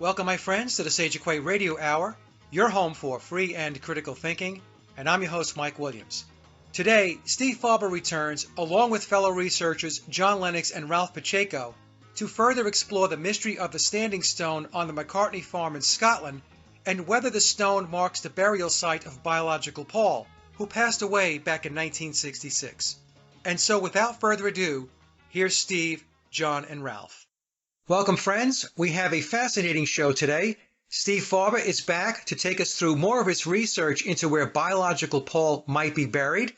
Welcome, my friends, to the Sage of Quay Radio Hour, your home for free and critical thinking, and I'm your host, Mike Williams. Today, Steve Fawber returns, along with fellow researchers John Lennox and Ralph Pacheco, to further explore the mystery of the standing stone on the McCartney farm in Scotland and whether the stone marks the burial site of biological Paul, who passed away back in 1966. And so, without further ado, here's Steve, John, and Ralph. Welcome, friends. We have a fascinating show today. Steve Fawber is back to take us through more of his research into where biological Paul might be buried.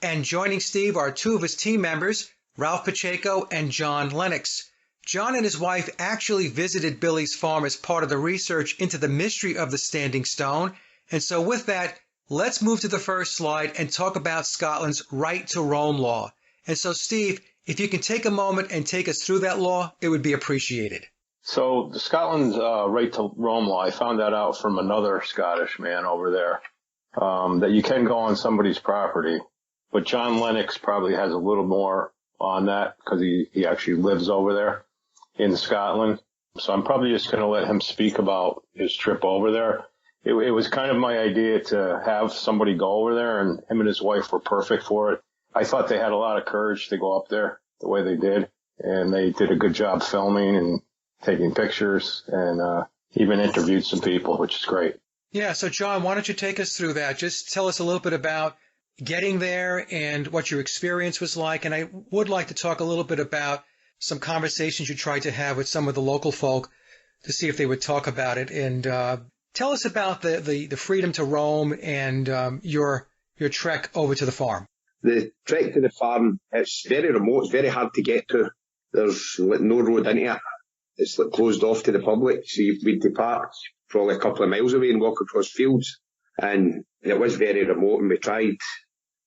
And joining Steve are two of his team members, Ralph Pacheco and John Lennox. John and his wife actually visited Billy's farm as part of the research into the mystery of the standing stone. And so with that, let's move to the first slide and talk about Scotland's right to roam law. And so, Steve, if you can take a moment and take us through that law, it would be appreciated. So the Scotland's right to roam law, I found that out from another Scottish man over there, that you can go on somebody's property. But John Lennox probably has a little more on that because he actually lives over there in Scotland. So I'm probably just going to let him speak about his trip over there. It was kind of my idea to have somebody go over there, and him and his wife were perfect for it. I thought they had a lot of courage to go up there the way they did, and they did a good job filming and taking pictures, and even interviewed some people, which is great. Yeah, so John, why don't you take us through that? Just tell us a little bit about getting there and what your experience was like, and I would like to talk a little bit about some conversations you tried to have with some of the local folk to see if they would talk about it, and tell us about the freedom to roam and your trek over to the farm. The trek to the farm, it's very remote, it's very hard to get to. There's no road into it. It's closed off to the public, so we'd depart probably a couple of miles away and walk across fields. And it was very remote, and we tried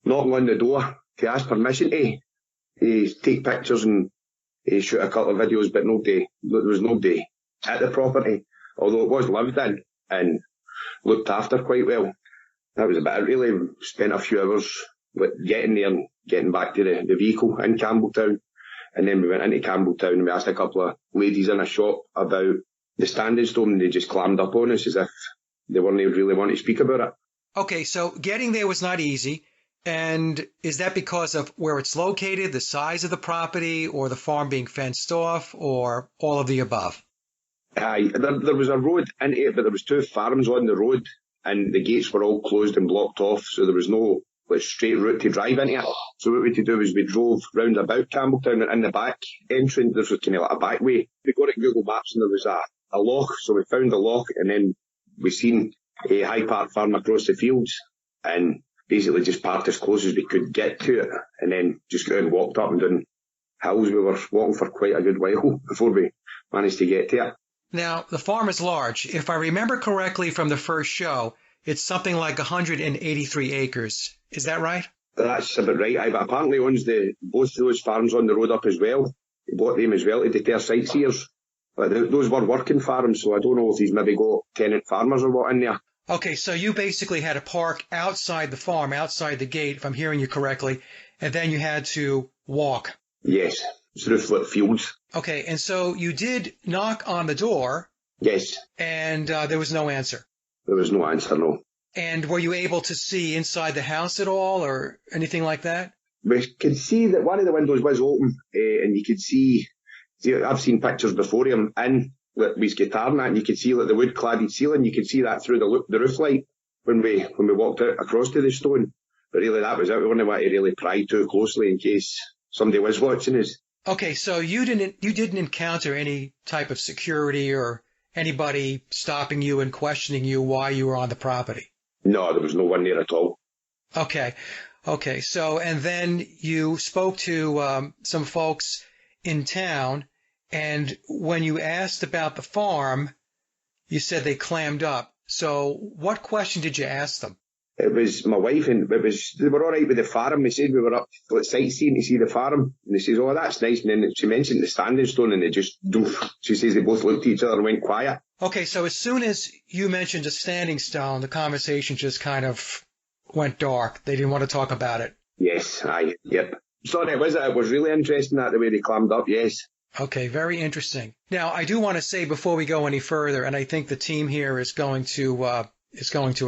knocking on the door to ask permission to take pictures and shoot a couple of videos, but there was nobody at the property, although it was lived in and looked after quite well. That was about it, really. Spent a few hours with getting there and getting back to the vehicle in Campbelltown. And then we went into Campbelltown and we asked a couple of ladies in a shop about the standing stone, and they just clammed up on us as if they weren't really wanting to speak about it. Okay, so getting there was not easy. And is that because of where it's located, the size of the property, or the farm being fenced off, or all of the above? Aye, there was a road into it, but there was two farms on the road, and the gates were all closed and blocked off, so there was no straight route to drive into it. So what we had to do was we drove round about Campbelltown, and in the back entrance there was kind of like a back way. We got at Google Maps and there was a loch, so we found the loch, and then we seen a High Park farm across the fields, and basically just parked as close as we could get to it, and then just got and walked up and down hills. We were walking for quite a good while before we managed to get to it. Now, the farm is large. If I remember correctly from the first show, it's something like 183 acres. Is that right? That's about right. But apparently owns both those farms on the road up as well. He bought them as well to deter sightseers. But those were working farms, so I don't know if he's maybe got tenant farmers or what in there. Okay, so you basically had to park outside the farm, outside the gate, if I'm hearing you correctly, and then you had to walk. Yes, through fields. Okay, and so you did knock on the door. Yes. And there was no answer. There was no answer, no. And were you able to see inside the house at all or anything like that? We could see that one of the windows was open, and you could see, I've seen pictures before him in with his guitar and that, and you could see like the wood-cladded ceiling. You could see that through the roof light when we walked out across to the stone. But really that was it. We wouldn't want to really pry too closely in case somebody was watching us. Okay, so you didn't encounter any type of security or anybody stopping you and questioning you why you were on the property? No, there was no one there at all. Okay. So, and then you spoke to some folks in town, and when you asked about the farm, you said they clammed up. So what question did you ask them? It was my wife, and they were all right with the farm. We said we were up sightseeing to see the farm, and they says, "Oh, that's nice." And then she mentioned the standing stone, and she says they both looked at each other and went quiet. Okay, so as soon as you mentioned a standing stone, the conversation just kind of went dark. They didn't want to talk about it. Yes, aye, yep. Sorry, it was really interesting that the way they clammed up. Yes. Okay, very interesting. Now, I do want to say before we go any further, and I think the team here is going to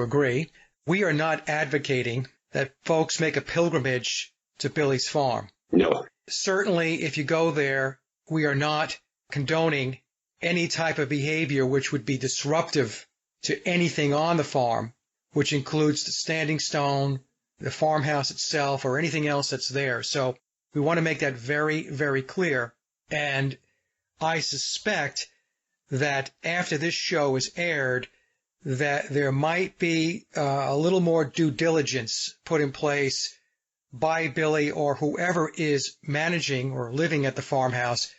agree, we are not advocating that folks make a pilgrimage to Billy's farm. No. Certainly, if you go there, we are not condoning any type of behavior which would be disruptive to anything on the farm, which includes the standing stone, the farmhouse itself, or anything else that's there. So we want to make that very, very clear. And I suspect that after this show is aired, that there might be a little more due diligence put in place by Billy or whoever is managing or living at the farmhouse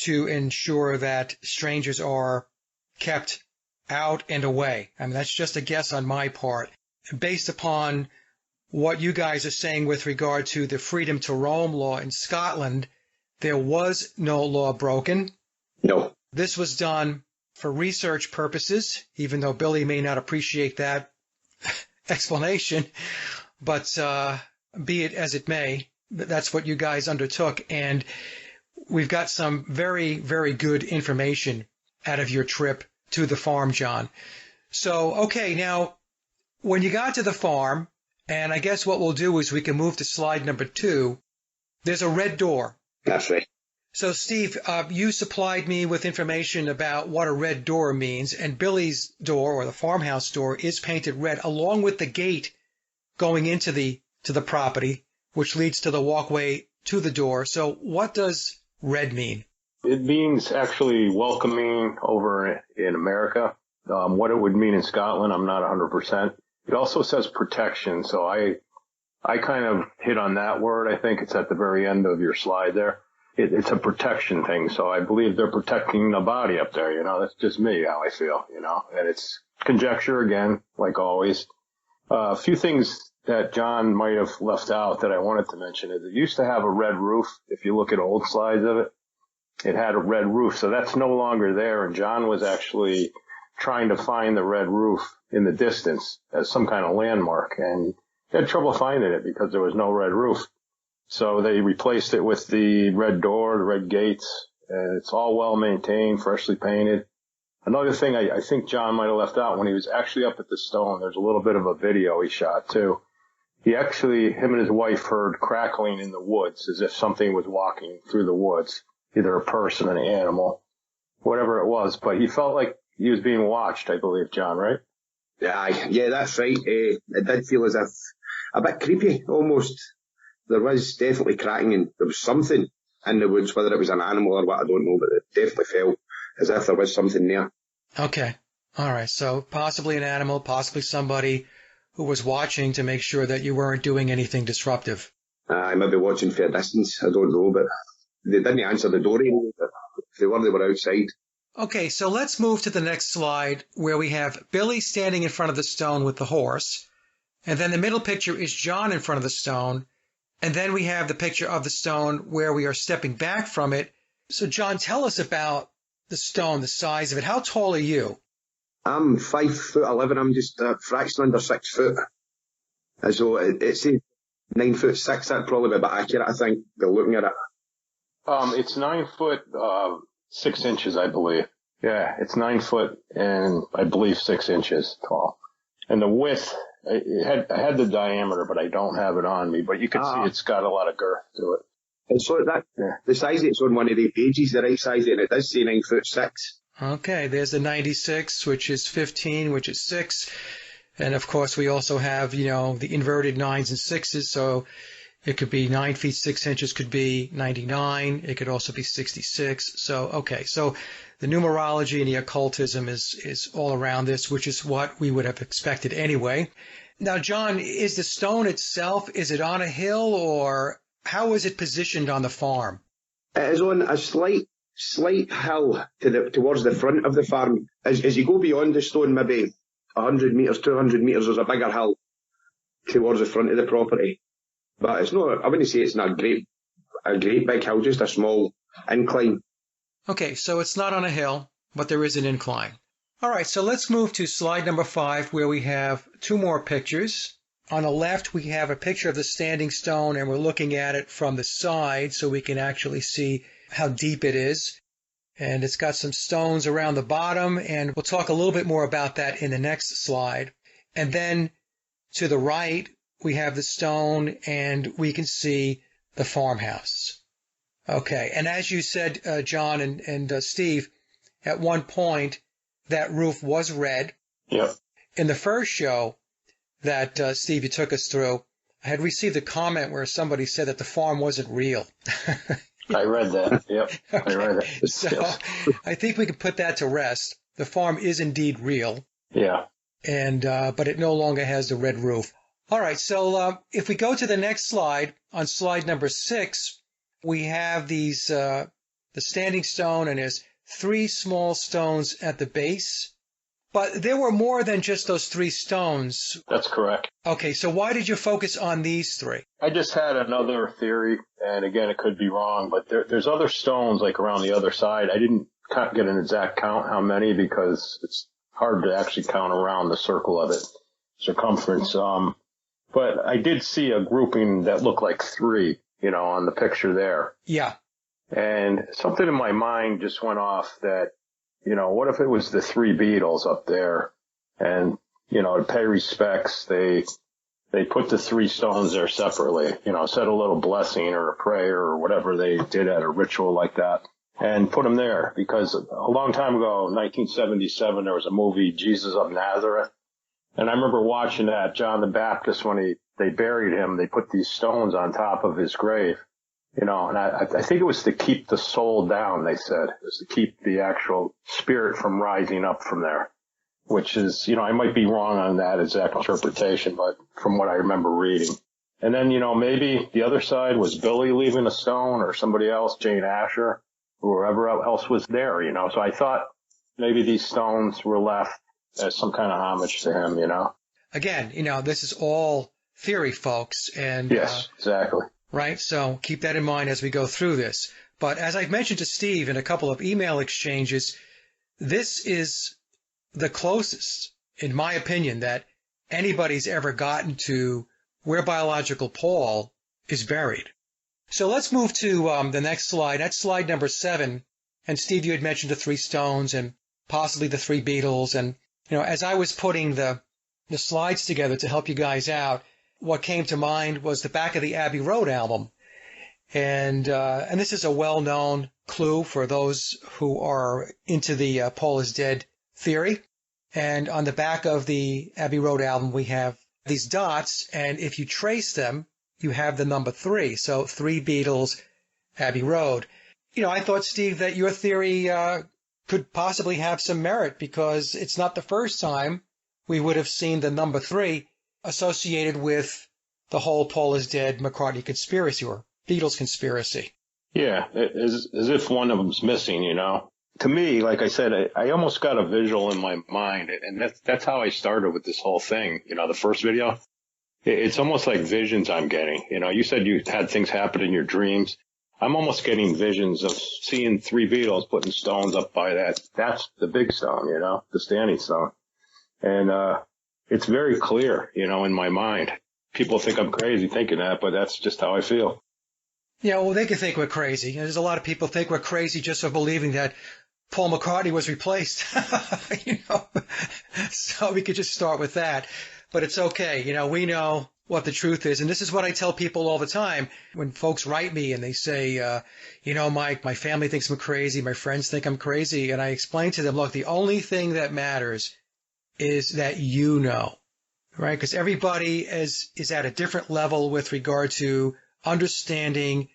to ensure that strangers are kept out and away. I mean, that's just a guess on my part. Based upon what you guys are saying with regard to the freedom to roam law in Scotland, there was no law broken. No. This was done for research purposes, even though Billy may not appreciate that explanation. But be it as it may, that's what you guys undertook. And we've got some very, very good information out of your trip to the farm, John. So, okay, now, when you got to the farm, and I guess what we'll do is we can move to slide number 2, there's a red door. That's right. So, Steve, you supplied me with information about what a red door means, and Billy's door, or the farmhouse door, is painted red, along with the gate going into the property, which leads to the walkway to the door. So what does red mean? It means actually welcoming over in America. What it would mean in Scotland, I'm not 100%. It also says protection, so I kind of hit on that word. I think it's at the very end of your slide there. It's a protection thing, so I believe they're protecting the body up there, That's just me, how I feel, And it's conjecture again, like always. A few things that John might have left out that I wanted to mention is it used to have a red roof. If you look at old slides of it, it had a red roof, so that's no longer there, and John was actually trying to find the red roof in the distance as some kind of landmark, and he had trouble finding it because there was no red roof. So they replaced it with the red door, the red gates, and it's all well maintained, freshly painted. Another thing I think John might have left out, when he was actually up at the stone, there's a little bit of a video he shot too. Him and his wife heard crackling in the woods as if something was walking through the woods, either a person, an animal, whatever it was. But he felt like he was being watched, I believe, John, right? Yeah, that's right. It did feel as if a bit creepy, almost. There was definitely cracking, and there was something in the woods, whether it was an animal or what, I don't know, but it definitely felt as if there was something there. Okay. All right. So possibly an animal, possibly somebody who was watching to make sure that you weren't doing anything disruptive. I might be watching for a distance, I don't know, but they didn't answer the door anyway. If they were outside. Okay, so let's move to the next slide where we have Billy standing in front of the stone with the horse, and then the middle picture is John in front of the stone, and then we have the picture of the stone where we are stepping back from it. So, John, tell us about the stone, the size of it. How tall are you? I'm 5'11". I'm just a fraction under 6 foot. So it's 9'6". That'd probably be a bit accurate, I think, by looking at it. It's 9 foot 6 inches, I believe. Yeah, it's 9 foot and I believe 6 inches tall. And the width, I had the diameter, but I don't have it on me. But you can see it's got a lot of girth to it. And so the size it's on one of the pages, the right size, and it does say 9'6". Okay, there's the 96, which is 15, which is 6. And, of course, we also have, the inverted 9s and 6s. So it could be 9 feet 6 inches, could be 99. It could also be 66. So, okay. So the numerology and the occultism is all around this, which is what we would have expected anyway. Now, John, is the stone itself, is it on a hill, or how is it positioned on the farm? It is on a slight hill towards the front of the farm. As you go beyond the stone, maybe 100 metres, 200 metres, there's a bigger hill towards the front of the property. But it's not, I wouldn't say it's not a great big hill, just a small incline. Okay, so it's not on a hill, but there is an incline. All right, so let's move to slide number 5, where we have 2 more pictures. On the left, we have a picture of the standing stone, and we're looking at it from the side so we can actually see how deep it is. And it's got some stones around the bottom, and we'll talk a little bit more about that in the next slide. And then to the right, we have the stone, and we can see the farmhouse. Okay, and as you said, John and Steve, at one point, that roof was red. Yep. In the first show that, Steve, you took us through, I had received a comment where somebody said that the farm wasn't real. I read that. Yep. Okay. I read that. So I think we can put that to rest. The farm is indeed real. Yeah. And, but it no longer has the red roof. All right. So, if we go to the next slide, on slide number 6, we have these, the standing stone, and there's 3 small stones at the base. But there were more than just those 3 stones. That's correct. Okay, so why did you focus on these 3? I just had another theory, and again, it could be wrong, but there's other stones like around the other side. I didn't get an exact count how many because it's hard to actually count around the circle of it, circumference. But I did see a grouping that looked like 3, on the picture there. Yeah. And something in my mind just went off that, what if it was the 3 Beatles up there and, to pay respects, they put the 3 stones there separately, said a little blessing or a prayer or whatever they did at a ritual like that and put them there because a long time ago, 1977, there was a movie, Jesus of Nazareth. And I remember watching that, John the Baptist, when they buried him, they put these stones on top of his grave. And I think it was to keep the soul down, they said. It was to keep the actual spirit from rising up from there, which is, I might be wrong on that exact interpretation, but from what I remember reading. And then, maybe the other side was Billy leaving a stone or somebody else, Jane Asher, whoever else was there, So I thought maybe these stones were left as some kind of homage to him, Again, this is all theory, folks. And yes, exactly. Right? So keep that in mind as we go through this. But as I've mentioned to Steve in a couple of email exchanges, this is the closest, in my opinion, that anybody's ever gotten to where biological Paul is buried. So let's move to the next slide. That's slide number 7. And Steve, you had mentioned the 3 stones and possibly the 3 Beatles. And, as I was putting the slides together to help you guys out, what came to mind was the back of the Abbey Road album. And this is a well-known clue for those who are into the Paul is dead theory. And on the back of the Abbey Road album, we have these dots. And if you trace them, you have the number 3. So 3 Beatles, Abbey Road. I thought, Steve, that your theory could possibly have some merit because it's not the first time we would have seen the number 3 associated with the whole Paul is dead McCartney conspiracy or Beatles conspiracy. Yeah, as if one of them's missing, To me, like I said, I almost got a visual in my mind, and that's how I started with this whole thing, the first video. It's almost like visions I'm getting. You said you had things happen in your dreams. I'm almost getting visions of seeing 3 Beatles putting stones up by that. That's the big stone, the standing stone. And it's very clear, in my mind. People think I'm crazy thinking that, but that's just how I feel. Yeah, well, they can think we're crazy. There's a lot of people think we're crazy just for believing that Paul McCartney was replaced. So we could just start with that. But it's okay. We know what the truth is. And this is what I tell people all the time when folks write me and they say, Mike, my family thinks I'm crazy. My friends think I'm crazy. And I explain to them, look, the only thing that matters is that right? Because everybody is at a different level with regard to understanding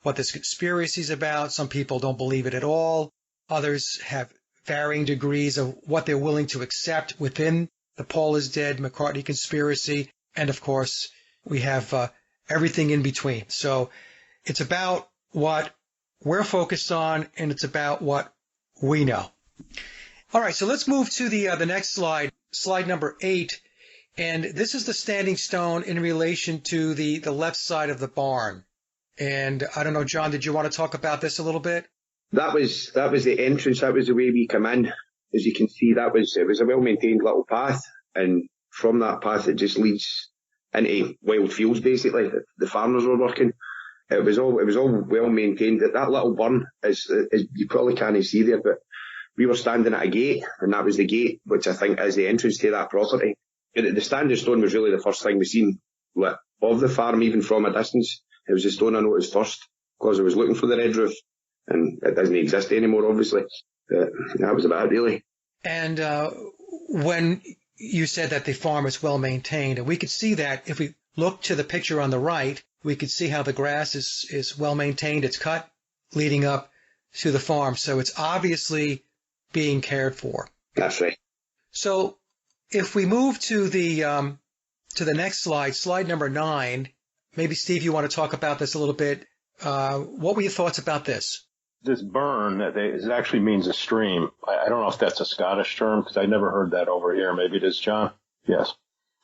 what this conspiracy is about. Some people don't believe it at all. Others have varying degrees of what they're willing to accept within the Paul is dead McCartney conspiracy. And of course, we have everything in between. So it's about what we're focused on, and it's about what we know. All right, so let's move to the next slide, slide number 8. And this is the standing stone in relation to the left side of the barn. And I don't know, John, did you want to talk about this a little bit? That was the entrance. That was the way we come in. As you can see, it was a well-maintained little path. And from that path, it just leads into wild fields, basically. The farmers were working. It was all well maintained. That little burn is you probably can't see there, but we were standing at a gate, and that was the gate, which I think is the entrance to that property. And the standing stone was really the first thing we seen of the farm, even from a distance. It was the stone I noticed first, because I was looking for the red roof, and it doesn't exist anymore, obviously. That was about it, really. And when you said that the farm is well maintained, and we could see that if we look to the picture on the right, we could see how the grass is well maintained. It's cut leading up to the farm, so it's obviously being cared for. That's right. So if we move to the next slide, slide number 9, maybe Steve, you want to talk about this a little bit. What were your thoughts about this? This burn, it actually means a stream. I don't know if that's a Scottish term, because I never heard that over here. Maybe it is, John? Yes.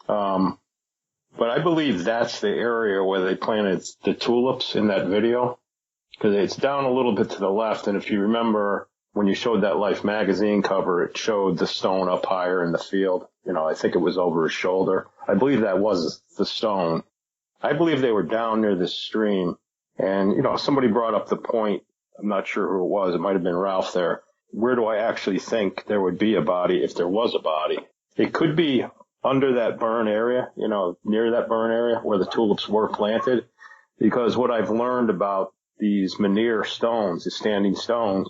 But I believe that's the area where they planted the tulips in that video, because it's down a little bit to the left. And if you remember, when you showed that Life magazine cover, it showed the stone up higher in the field. I think it was over his shoulder. I believe that was the stone. I believe they were down near this stream. And, somebody brought up the point. I'm not sure who it was. It might have been Ralph there. Where do I actually think there would be a body if there was a body? It could be under that burn area, near that burn area where the tulips were planted. Because what I've learned about these menhir stones, the standing stones,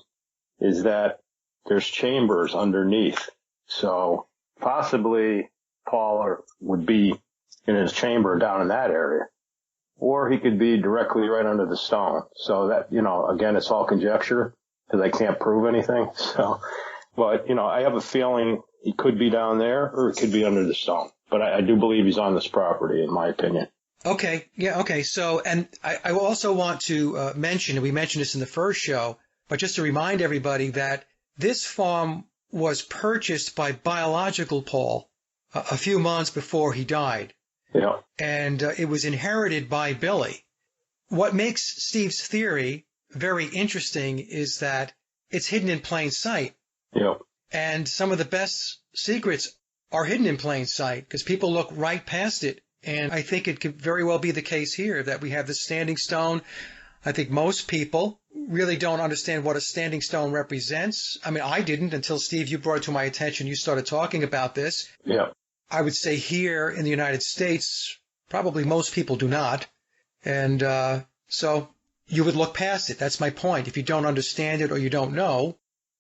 is that there's chambers underneath. So possibly Paul would be in his chamber down in that area. Or he could be directly right under the stone. So that, again, it's all conjecture because I can't prove anything. But I have a feeling he could be down there or it could be under the stone. But I do believe he's on this property, in my opinion. Okay. Yeah. Okay. So, and I also want to mention, and we mentioned this in the first show, but just to remind everybody that this farm was purchased by biological Paul a few months before he died. Yeah. And it was inherited by Billy. What makes Steve's theory very interesting is that it's hidden in plain sight. Yeah. And some of the best secrets are hidden in plain sight because people look right past it. And I think it could very well be the case here that we have this standing stone. I think most people really don't understand what a standing stone represents. I mean, I didn't until, Steve, you brought it to my attention. You started talking about this. Yeah. I would say here in the United States, probably most people do not. And so you would look past it. That's my point. If you don't understand it or you don't know,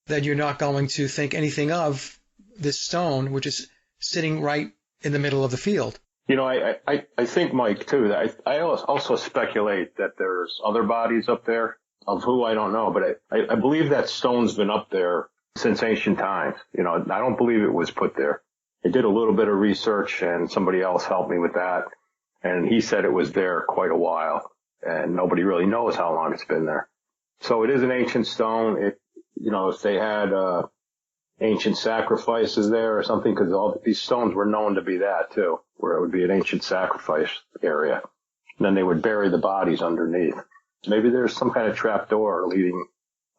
then you're not going to think anything of this stone, which is sitting right in the middle of the field. I think, Mike, too, that I also speculate that there's other bodies up there of who I don't know. But I believe that stone's been up there since ancient times. I don't believe it was put there. I did a little bit of research and somebody else helped me with that. And he said it was there quite a while and nobody really knows how long it's been there. So it is an ancient stone. If they had, ancient sacrifices there or something, because all these stones were known to be that too, where it would be an ancient sacrifice area. And then they would bury the bodies underneath. Maybe there's some kind of trap door leading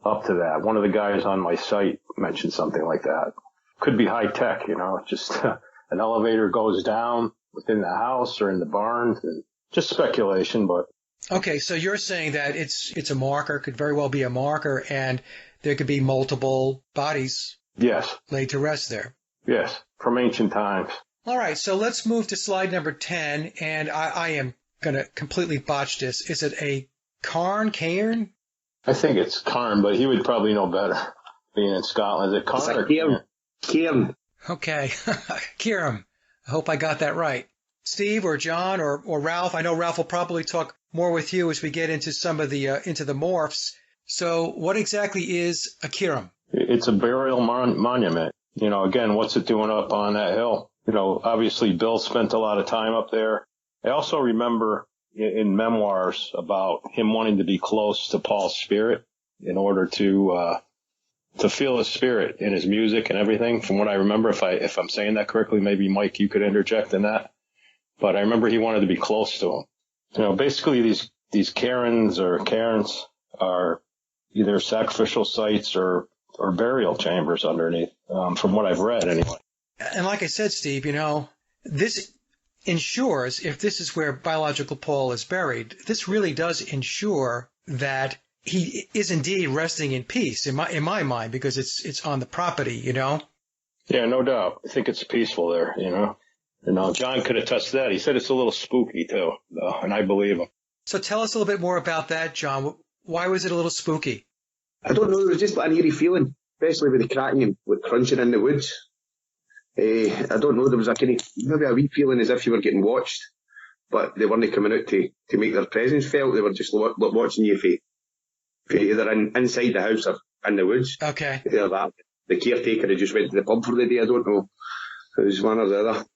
up to that. One of the guys on my site mentioned something like that. Could be high tech, just an elevator goes down within the house or in the barn. And just speculation, but. Okay, so you're saying that it's a marker, could very well be a marker, and there could be multiple bodies. Yes. Laid to rest there. Yes, from ancient times. All right, so let's move to slide number 10, and I am going to completely botch this. Is it a Cairn? I think it's Cairn, but he would probably know better, being in Scotland. Is it Cairn or Cairn? Cairn. Okay, Cairn. I hope I got that right. Steve or John or Ralph, I know Ralph will probably talk more with you as we get into some of the into the morphs. So what exactly is a Cairn? It's a burial monument. Again, what's it doing up on that hill? Obviously Bill spent a lot of time up there. I also remember in memoirs about him wanting to be close to Paul's spirit in order to feel his spirit in his music and everything. From what I remember, if I'm saying that correctly, maybe Mike, you could interject in that. But I remember he wanted to be close to him. Basically these cairns are either sacrificial sites or burial chambers underneath, from what I've read anyway. And like I said, Steve, this ensures, if this is where biological Paul is buried, this really does ensure that he is indeed resting in peace in my mind, because it's on the property, Yeah, no doubt. I think it's peaceful there, John could attest to that. He said it's a little spooky too, though, and I believe him. So tell us a little bit more about that, John. Why was it a little spooky? I don't know. It was just like an eerie feeling, especially with the cracking and with crunching in the woods. I don't know. There was maybe a wee feeling as if you were getting watched, but they weren't coming out to make their presence felt. They were just watching you for either inside the house or in the woods. Okay. Either that, the caretaker had just went to the pub for the day. I don't know. It was one or the other.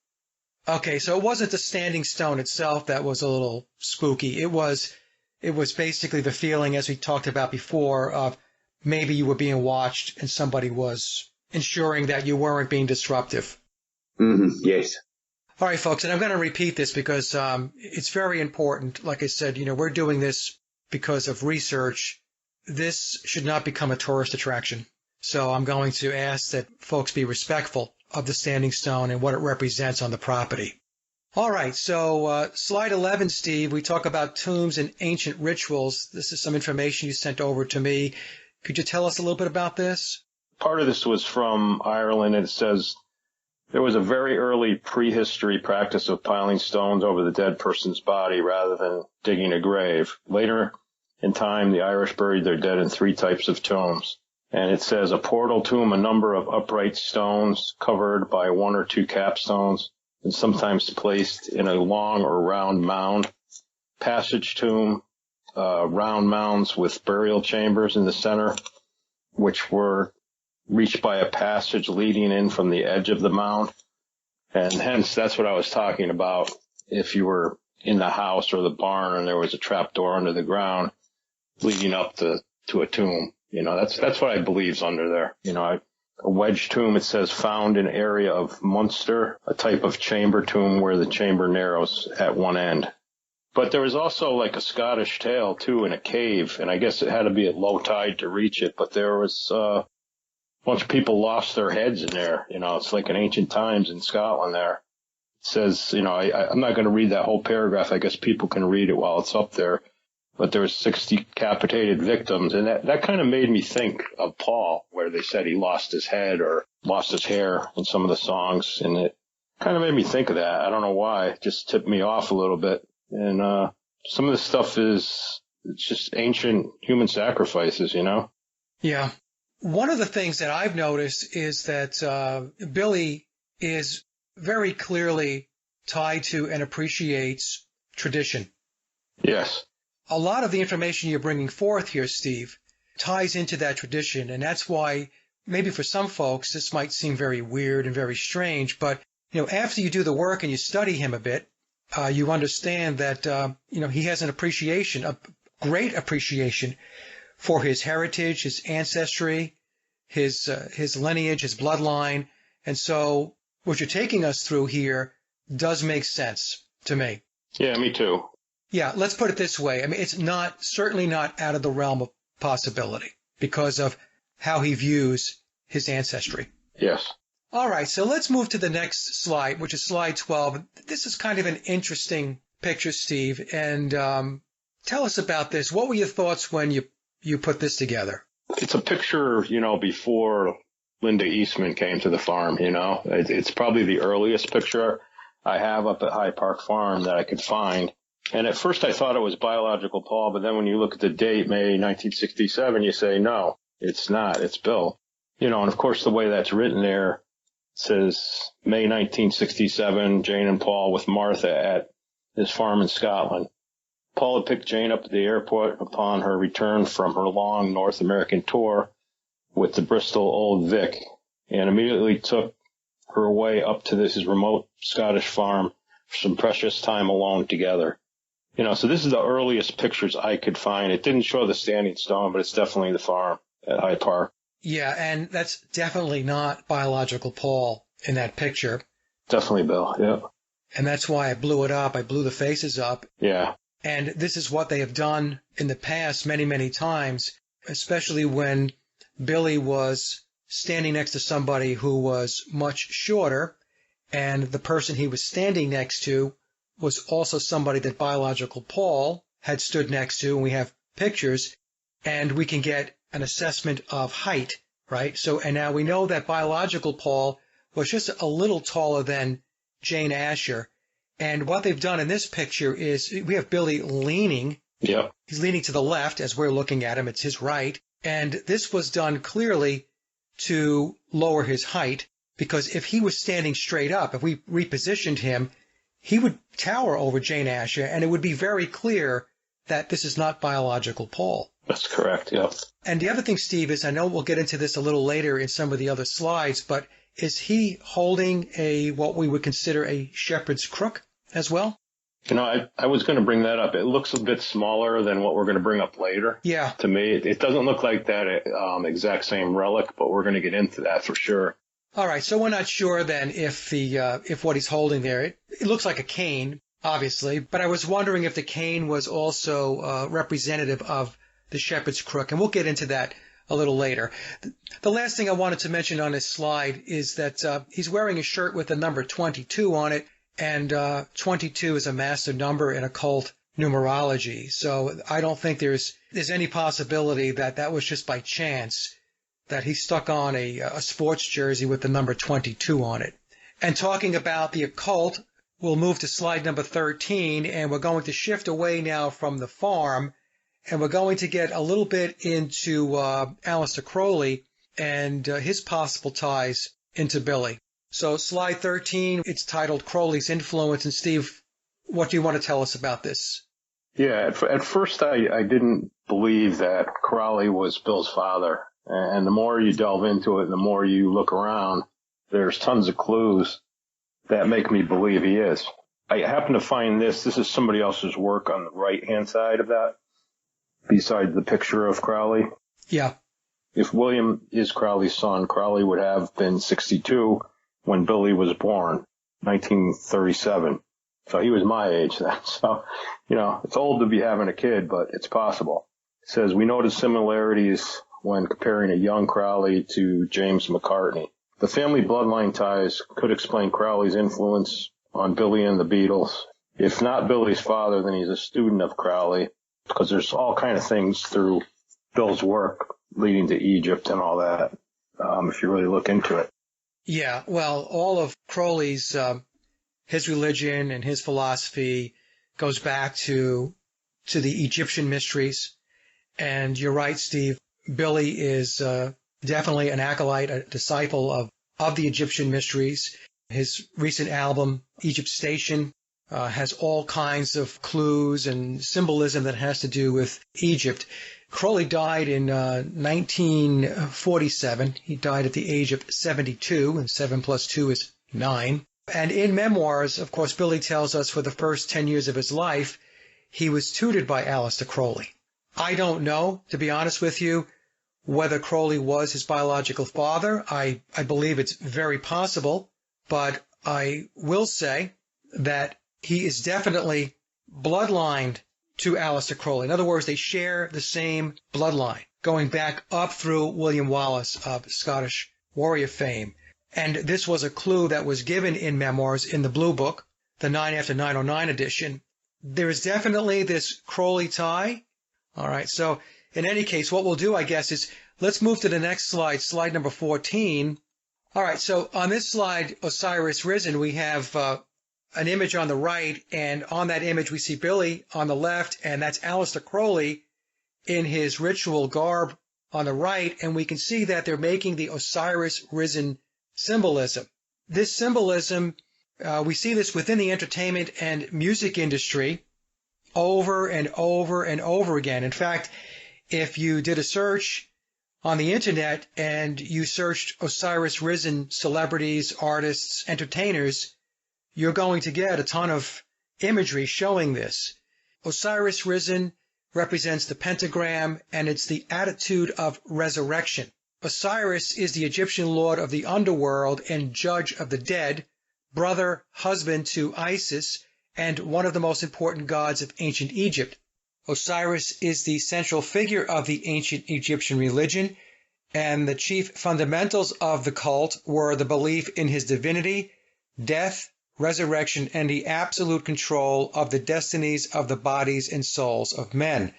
Okay, so it wasn't the standing stone itself that was a little spooky. It was basically the feeling, as we talked about before, of maybe you were being watched and somebody was ensuring that you weren't being disruptive. Mm-hmm. Yes. All right, folks, and I'm going to repeat this because it's very important. Like I said, we're doing this because of research. This should not become a tourist attraction. So I'm going to ask that folks be respectful of the standing stone and what it represents on the property. All right, so slide 11, Steve, we talk about tombs and ancient rituals. This is some information you sent over to me. Could you tell us a little bit about this? Part of this was from Ireland, and it says there was a very early prehistory practice of piling stones over the dead person's body rather than digging a grave. Later in time, the Irish buried their dead in 3 types of tombs. And it says a portal tomb, a number of upright stones covered by 1 or 2 capstones, and sometimes placed in a long or round mound. Passage tomb, round mounds with burial chambers in the center, which were reached by a passage leading in from the edge of the mound. And hence, that's what I was talking about. If you were in the house or the barn and there was a trap door under the ground leading up to a tomb. That's what I believe's under there. A wedge tomb, it says, found in area of Munster, a type of chamber tomb where the chamber narrows at one end. But there was also like a Scottish tale, too, in a cave, and I guess it had to be at low tide to reach it, but there was a bunch of people lost their heads in there. It's like in ancient times in Scotland there. It says, I'm not going to read that whole paragraph. I guess people can read it while it's up there. But there were 60 decapitated victims, and that kind of made me think of Paul, where they said he lost his head or lost his hair in some of the songs, and it kind of made me think of that. I don't know why. It just tipped me off a little bit. And some of the stuff it's just ancient human sacrifices, Yeah. One of the things that I've noticed is that Billy is very clearly tied to and appreciates tradition. Yes. A lot of the information you're bringing forth here, Steve, ties into that tradition, and that's why maybe for some folks this might seem very weird and very strange, but after you do the work and you study him a bit, you understand that he has an appreciation, a great appreciation for his heritage, his ancestry, his lineage, his bloodline, and so what you're taking us through here does make sense to me. Yeah, me too. Yeah, let's put it this way. I mean, it's certainly not out of the realm of possibility because of how he views his ancestry. Yes. All right, so let's move to the next slide, which is slide 12. This is kind of an interesting picture, Steve, and tell us about this. What were your thoughts when you put this together? It's a picture, before Linda Eastman came to the farm, It's probably the earliest picture I have up at High Park Farm that I could find. And at first I thought it was biological Paul, but then when you look at the date, May 1967, you say, no, it's not. It's Bill. And of course the way that's written there, it says May 1967, Jane and Paul with Martha at his farm in Scotland. Paul had picked Jane up at the airport upon her return from her long North American tour with the Bristol Old Vic, and immediately took her away up to his remote Scottish farm for some precious time alone together. So this is the earliest pictures I could find. It didn't show the standing stone, but it's definitely the farm at High Park. Yeah, and that's definitely not biological Paul in that picture. Definitely Bill, yeah. And that's why I blew it up. I blew the faces up. Yeah. And this is what they have done in the past many, many times, especially when Billy was standing next to somebody who was much shorter and the person he was standing next to was also somebody that biological Paul had stood next to, and we have pictures, and we can get an assessment of height, right? So, and now we know that biological Paul was just a little taller than Jane Asher. And what they've done in this picture is we have Billy leaning. Yeah. He's leaning to the left as we're looking at him. It's his right. And this was done clearly to lower his height, because if he was standing straight up, if we repositioned him, he would tower over Jane Asher, and it would be very clear that this is not biological Paul. That's correct, yeah. And the other thing, Steve, is I know we'll get into this a little later in some of the other slides, but is he holding what we would consider a shepherd's crook as well? You know, I was going to bring that up. It looks a bit smaller than what we're going to bring up later. Yeah. To me, it doesn't look like that exact same relic, but we're going to get into that for sure. All right, so we're not sure then if what he's holding there, it looks like a cane, obviously, but I was wondering if the cane was also representative of the shepherd's crook, and we'll get into that a little later. The last thing I wanted to mention on this slide is that he's wearing a shirt with the number 22 on it, and 22 is a master number in occult numerology, so I don't think there's any possibility that that was just by chance that he stuck on a sports jersey with the number 22 on it. And talking about the occult, we'll move to slide number 13, and we're going to shift away now from the farm, and we're going to get a little bit into Aleister Crowley and his possible ties into Billy. So slide 13, it's titled Crowley's Influence. And Steve, what do you want to tell us about this? Yeah, at first I didn't believe that Crowley was Bill's father. And the more you delve into it, and the more you look around, there's tons of clues that make me believe he is. I happen to find this is somebody else's work on the right-hand side of that, beside the picture of Crowley. Yeah. If William is Crowley's son, Crowley would have been 62 when Billy was born, 1937. So he was my age then. So, you know, it's old to be having a kid, but it's possible. It says, we notice similarities when comparing a young Crowley to James McCartney. The family bloodline ties could explain Crowley's influence on Billy and the Beatles. If not Billy's father, then he's a student of Crowley, because there's all kind of things through Bill's work leading to Egypt and all that, if you really look into it. Yeah, well, all of Crowley's, his religion and his philosophy goes back to the Egyptian mysteries. And you're right, Steve. Billy is definitely an acolyte, a disciple of the Egyptian mysteries. His recent album, Egypt Station, has all kinds of clues and symbolism that has to do with Egypt. Crowley died in 1947. He died at the age of 72, and 7 plus 2 is 9. And in memoirs, of course, Billy tells us for the first 10 years of his life, he was tutored by Aleister Crowley. I don't know, to be honest with you, whether Crowley was his biological father. I believe it's very possible, but I will say that he is definitely bloodlined to Aleister Crowley. In other words, they share the same bloodline, going back up through William Wallace of Scottish warrior fame. And this was a clue that was given in memoirs in the Blue Book, the 9 after 909 edition. There is definitely this Crowley tie. All right, so in any case, what we'll do, I guess, is let's move to the next slide, slide number 14. All right, so on this slide, Osiris Risen, we have an image on the right, and on that image we see Billy on the left, and that's Aleister Crowley in his ritual garb on the right, and we can see that they're making the Osiris Risen symbolism. This symbolism, we see this within the entertainment and music industry over and over and over again. In fact, if you did a search on the internet and you searched Osiris Risen celebrities, artists, entertainers, you're going to get a ton of imagery showing this. Osiris Risen represents the pentagram, and it's the attitude of resurrection. Osiris is the Egyptian lord of the underworld and judge of the dead, brother, husband to Isis, and one of the most important gods of ancient Egypt. Osiris is the central figure of the ancient Egyptian religion, and the chief fundamentals of the cult were the belief in his divinity, death, resurrection, and the absolute control of the destinies of the bodies and souls of men.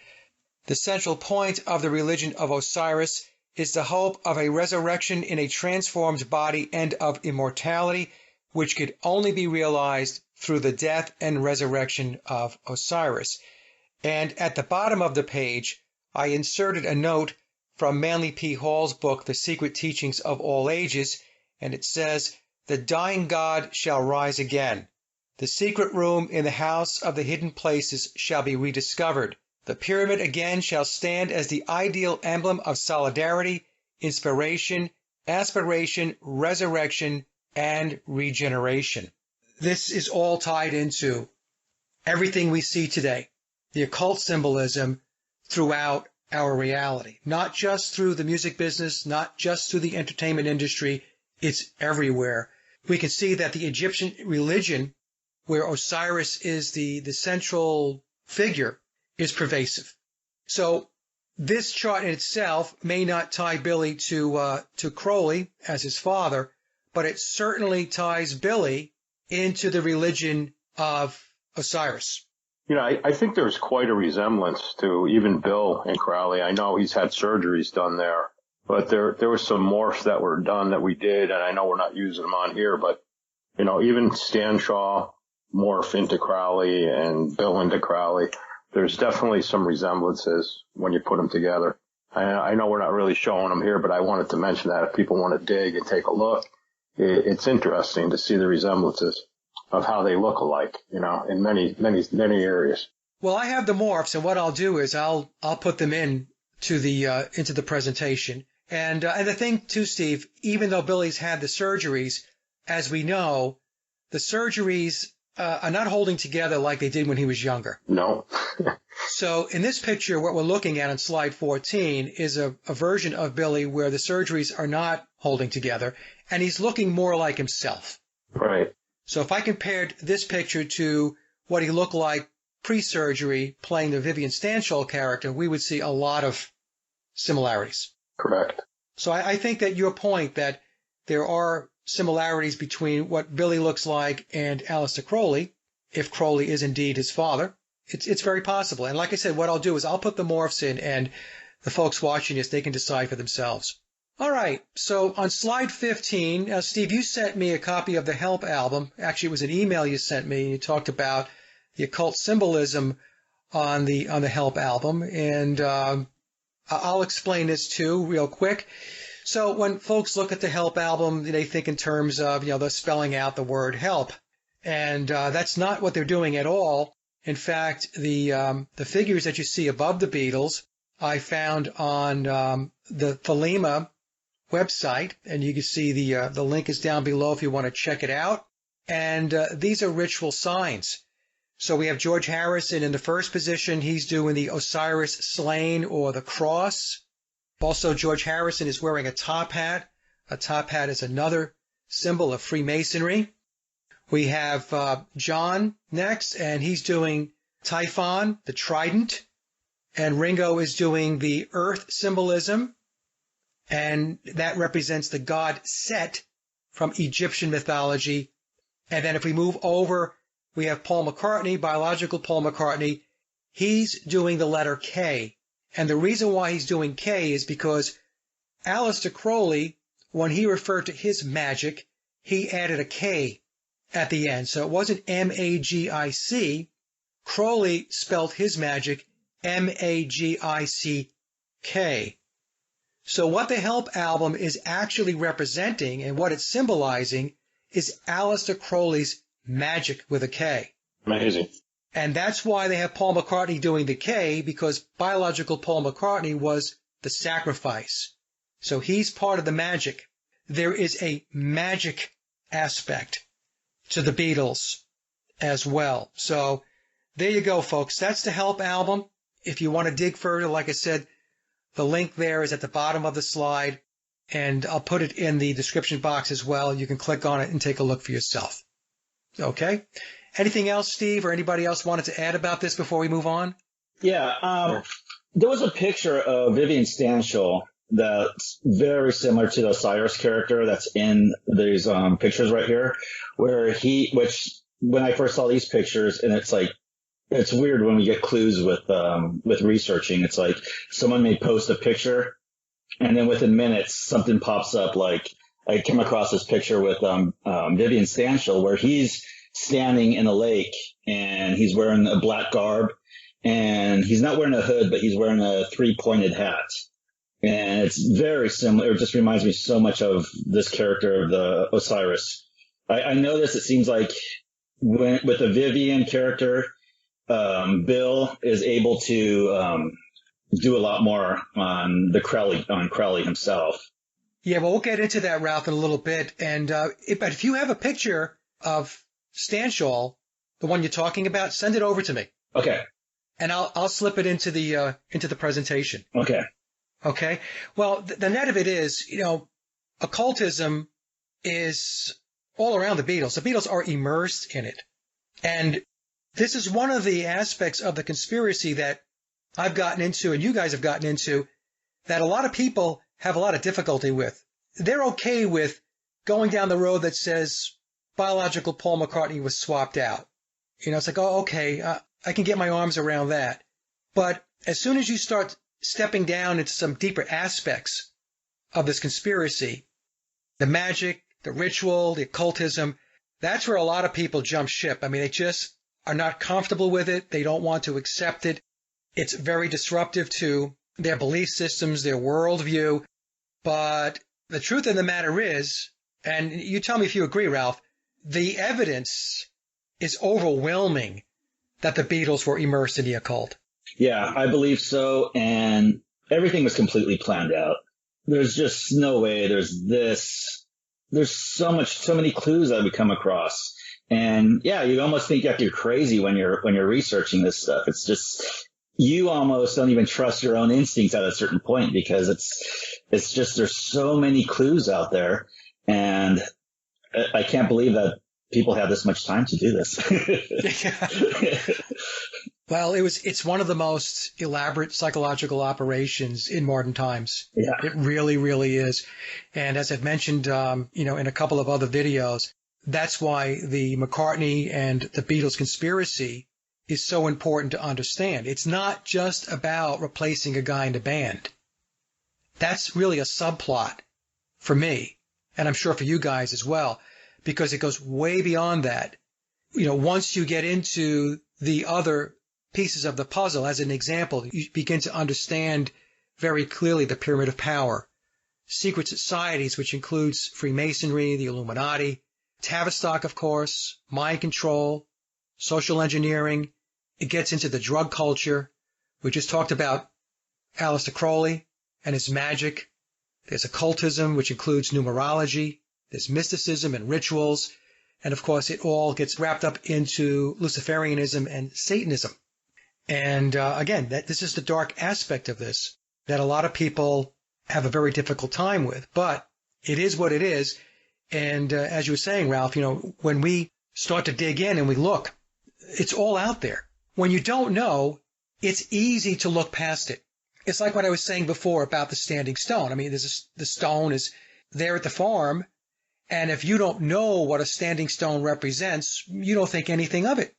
The central point of the religion of Osiris is the hope of a resurrection in a transformed body and of immortality, which could only be realized through the death and resurrection of Osiris. And at the bottom of the page, I inserted a note from Manly P. Hall's book, The Secret Teachings of All Ages, and it says, "The dying god shall rise again. The secret room in the house of the hidden places shall be rediscovered. The pyramid again shall stand as the ideal emblem of solidarity, inspiration, aspiration, resurrection, and regeneration." This is all tied into everything we see today, the occult symbolism throughout our reality, not just through the music business, not just through the entertainment industry, it's everywhere. We can see that the Egyptian religion, where Osiris is the central figure, is pervasive. So this chart in itself may not tie Billy to Crowley as his father, but it certainly ties Billy into the religion of Osiris. You know, I think there's quite a resemblance to even Bill and Crowley. I know he's had surgeries done there, but there was some morphs that were done that we did, and I know we're not using them on here, but, you know, even Stanshall morph into Crowley and Bill into Crowley. There's definitely some resemblances when you put them together. I know we're not really showing them here, but I wanted to mention that if people want to dig and take a look, it's interesting to see the resemblances of how they look alike, you know, in many areas. Well, I have the morphs, and what I'll do is I'll put them into the presentation. And the thing too, Steve, even though Billy's had the surgeries, as we know, the surgeries are not holding together like they did when he was younger. No. So in this picture, what we're looking at on slide 14 is a version of Billy where the surgeries are not holding together, and he's looking more like himself. Right. So if I compared this picture to what he looked like pre-surgery playing the Vivian Stanshall character, we would see a lot of similarities. Correct. So I think that your point that there are similarities between what Billy looks like and Aleister Crowley, if Crowley is indeed his father, it's very possible. And like I said, what I'll do is I'll put the morphs in, and the folks watching this, they can decide for themselves. All right, so on slide 15, Steve, you sent me a copy of the Help album. Actually, it was an email you sent me. You talked about the occult symbolism on the Help album, and I'll explain this too real quick. So when folks look at the Help album, they think in terms of, you know, they're spelling out the word help, and that's not what they're doing at all. In fact, the figures that you see above the Beatles, I found on the Thelema website, and you can see the link is down below if you want to check it out. And these are ritual signs. So we have George Harrison in the first position. He's doing the Osiris slain or the cross. Also, George Harrison is wearing a top hat. A top hat is another symbol of Freemasonry. We have John next, and he's doing Typhon, the trident. And Ringo is doing the earth symbolism, and that represents the god Set from Egyptian mythology. And then if we move over, we have Paul McCartney, biological Paul McCartney. He's doing the letter K. And the reason why he's doing K is because Aleister Crowley, when he referred to his magic, he added a K at the end. So it wasn't M-A-G-I-C. Crowley spelled his magic M-A-G-I-C-K. So what the Help album is actually representing and what it's symbolizing is Aleister Crowley's magic with a K. Amazing. And that's why they have Paul McCartney doing the K, because biological Paul McCartney was the sacrifice. So he's part of the magic. There is a magic aspect to the Beatles as well. So there you go, folks. That's the Help album. If you want to dig further, like I said, the link there is at the bottom of the slide, and I'll put it in the description box as well. You can click on it and take a look for yourself. Okay? Anything else, Steve, or anybody else wanted to add about this before we move on? Yeah. There was a picture of Vivian Stanshall that's very similar to the Osiris character that's in these pictures right here, which when I first saw these pictures, and it's like, it's weird when we get clues with researching. It's like someone may post a picture, and then within minutes something pops up. Like I came across this picture with Vivian Stanshall where he's standing in a lake and he's wearing a black garb, and he's not wearing a hood, but he's wearing a 3-pointed hat. And it's very similar. It just reminds me so much of this character of the Osiris. I noticed it seems like with the Vivian character, Bill is able to do a lot more on Crowley himself. Yeah, well, we'll get into that, Ralph, in a little bit. And but if you have a picture of Stanshall, the one you're talking about, send it over to me. Okay. And I'll slip it into the presentation. Okay. Okay. Well, the net of it is, occultism is all around the Beatles. The Beatles are immersed in it. And this is one of the aspects of the conspiracy that I've gotten into and you guys have gotten into that a lot of people have a lot of difficulty with. They're okay with going down the road that says biological Paul McCartney was swapped out. It's like, oh, okay, I can get my arms around that. But as soon as you start stepping down into some deeper aspects of this conspiracy, the magic, the ritual, the occultism, that's where a lot of people jump ship. I mean, they just are not comfortable with it. They don't want to accept it. It's very disruptive to their belief systems, their worldview. But the truth of the matter is, and you tell me if you agree, Ralph, the evidence is overwhelming that the Beatles were immersed in the occult. Yeah, I believe so. And everything was completely planned out. There's just no way. There's so many clues that we come across. And yeah, you almost think that you're crazy when you're researching this stuff. It's just, you almost don't even trust your own instincts at a certain point because it's just, there's so many clues out there. And I can't believe that people have this much time to do this. Well, it's one of the most elaborate psychological operations in modern times. Yeah. It really, really is. And as I've mentioned, in a couple of other videos, that's why the McCartney and the Beatles conspiracy is so important to understand. It's not just about replacing a guy in the band. That's really a subplot for me, and I'm sure for you guys as well, because it goes way beyond that. Once you get into the other pieces of the puzzle, as an example, you begin to understand very clearly the pyramid of power, secret societies, which includes Freemasonry, the Illuminati, Tavistock, of course, mind control, social engineering. It gets into the drug culture. We just talked about Aleister Crowley and his magic. There's occultism, which includes numerology. There's mysticism and rituals. And, of course, it all gets wrapped up into Luciferianism and Satanism. And, again, this is the dark aspect of this that a lot of people have a very difficult time with. But it is what it is. And as you were saying, Ralph, when we start to dig in and we look, it's all out there. When you don't know, it's easy to look past it. It's like what I was saying before about the standing stone. I mean, the stone is there at the farm, and if you don't know what a standing stone represents, you don't think anything of it.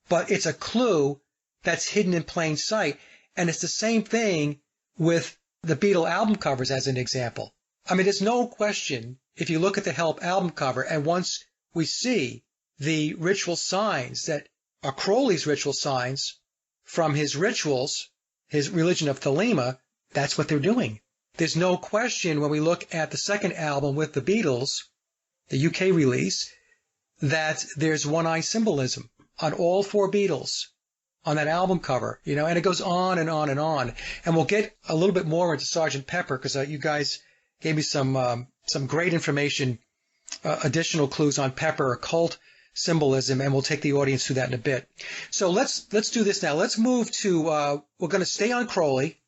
But it's a clue that's hidden in plain sight. And it's the same thing with the Beatle album covers as an example. I mean, there's no question, if you look at the Help album cover, and once we see the ritual signs that are Crowley's ritual signs from his rituals, his religion of Thelema, that's what they're doing. There's no question when we look at the second album with the Beatles, the UK release, that there's one-eye symbolism on all four Beatles on that album cover, and it goes on and on and on. And we'll get a little bit more into Sgt. Pepper because you guys gave me some great information, additional clues on Pepper, occult symbolism, and we'll take the audience through that in a bit. So let's do this now. Let's move to, we're going to stay on Crowley,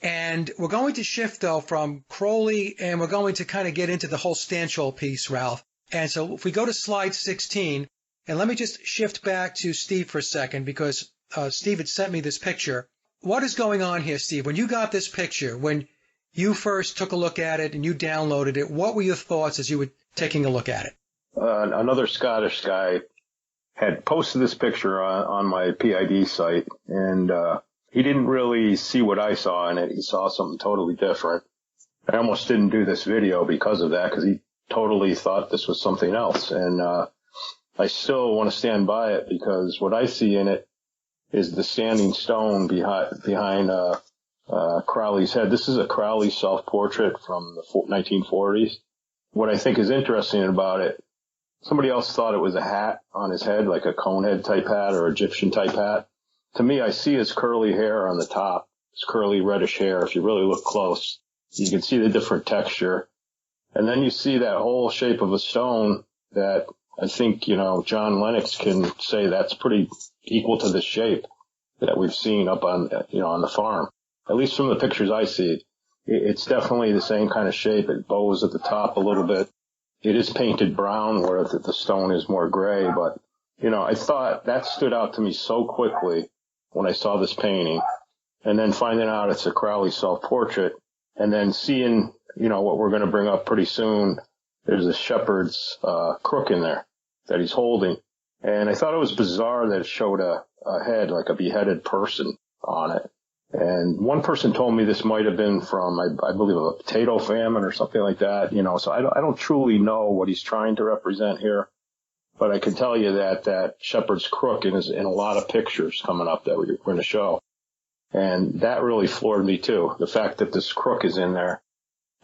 and we're going to shift, though, from Crowley, and we're going to kind of get into the whole Stanshall piece, Ralph. And so if we go to slide 16, and let me just shift back to Steve for a second, because Steve had sent me this picture. What is going on here, Steve? When you got this picture, when you first took a look at it and you downloaded it, what were your thoughts as you were taking a look at it? Another Scottish guy had posted this picture on my PID site, and he didn't really see what I saw in it. He saw something totally different. I almost didn't do this video because of that, because he totally thought this was something else. And I still want to stand by it, because what I see in it is the standing stone behind Crowley's head. This is a Crowley self-portrait from the 1940s. What I think is interesting about it, somebody else thought it was a hat on his head, like a cone head type hat or Egyptian type hat. To me, I see his curly hair on the top, his curly reddish hair. If you really look close, you can see the different texture. And then you see that whole shape of a stone that I think, John Lennox can say that's pretty equal to the shape that we've seen up on, on the farm. At least from the pictures I see, it's definitely the same kind of shape. It bows at the top a little bit. It is painted brown where the stone is more gray, but, I thought that stood out to me so quickly when I saw this painting, and then finding out it's a Crowley self-portrait, and then seeing, what we're going to bring up pretty soon. There's a shepherd's crook in there that he's holding, and I thought it was bizarre that it showed a head, like a beheaded person on it. And one person told me this might have been from, I believe, a potato famine or something like that, so I don't truly know what he's trying to represent here. But I can tell you that shepherd's crook is in a lot of pictures coming up that we're going to show. And that really floored me too. The fact that this crook is in there,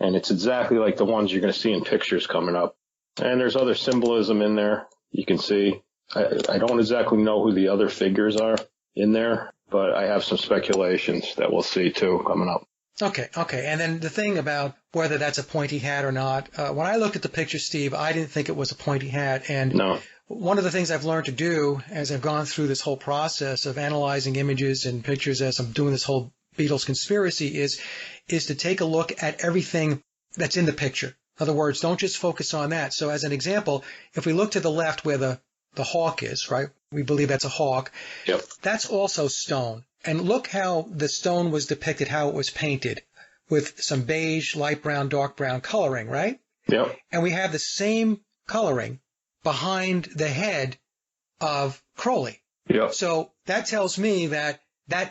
and it's exactly like the ones you're going to see in pictures coming up. And there's other symbolism in there. You can see, I don't exactly know who the other figures are in there, but I have some speculations that we'll see too coming up. Okay. And then the thing about whether that's a pointy hat or not, when I looked at the picture, Steve, I didn't think it was a pointy hat. And no. One of the things I've learned to do as I've gone through this whole process of analyzing images and pictures as I'm doing this whole Beatles conspiracy is to take a look at everything that's in the picture. In other words, don't just focus on that. So as an example, if we look to the left where the hawk is, right? We believe that's a hawk. Yep. That's also stone. And look how the stone was depicted, how it was painted with some beige, light brown, dark brown coloring, right? Yep. And we have the same coloring behind the head of Crowley. Yep. So that tells me that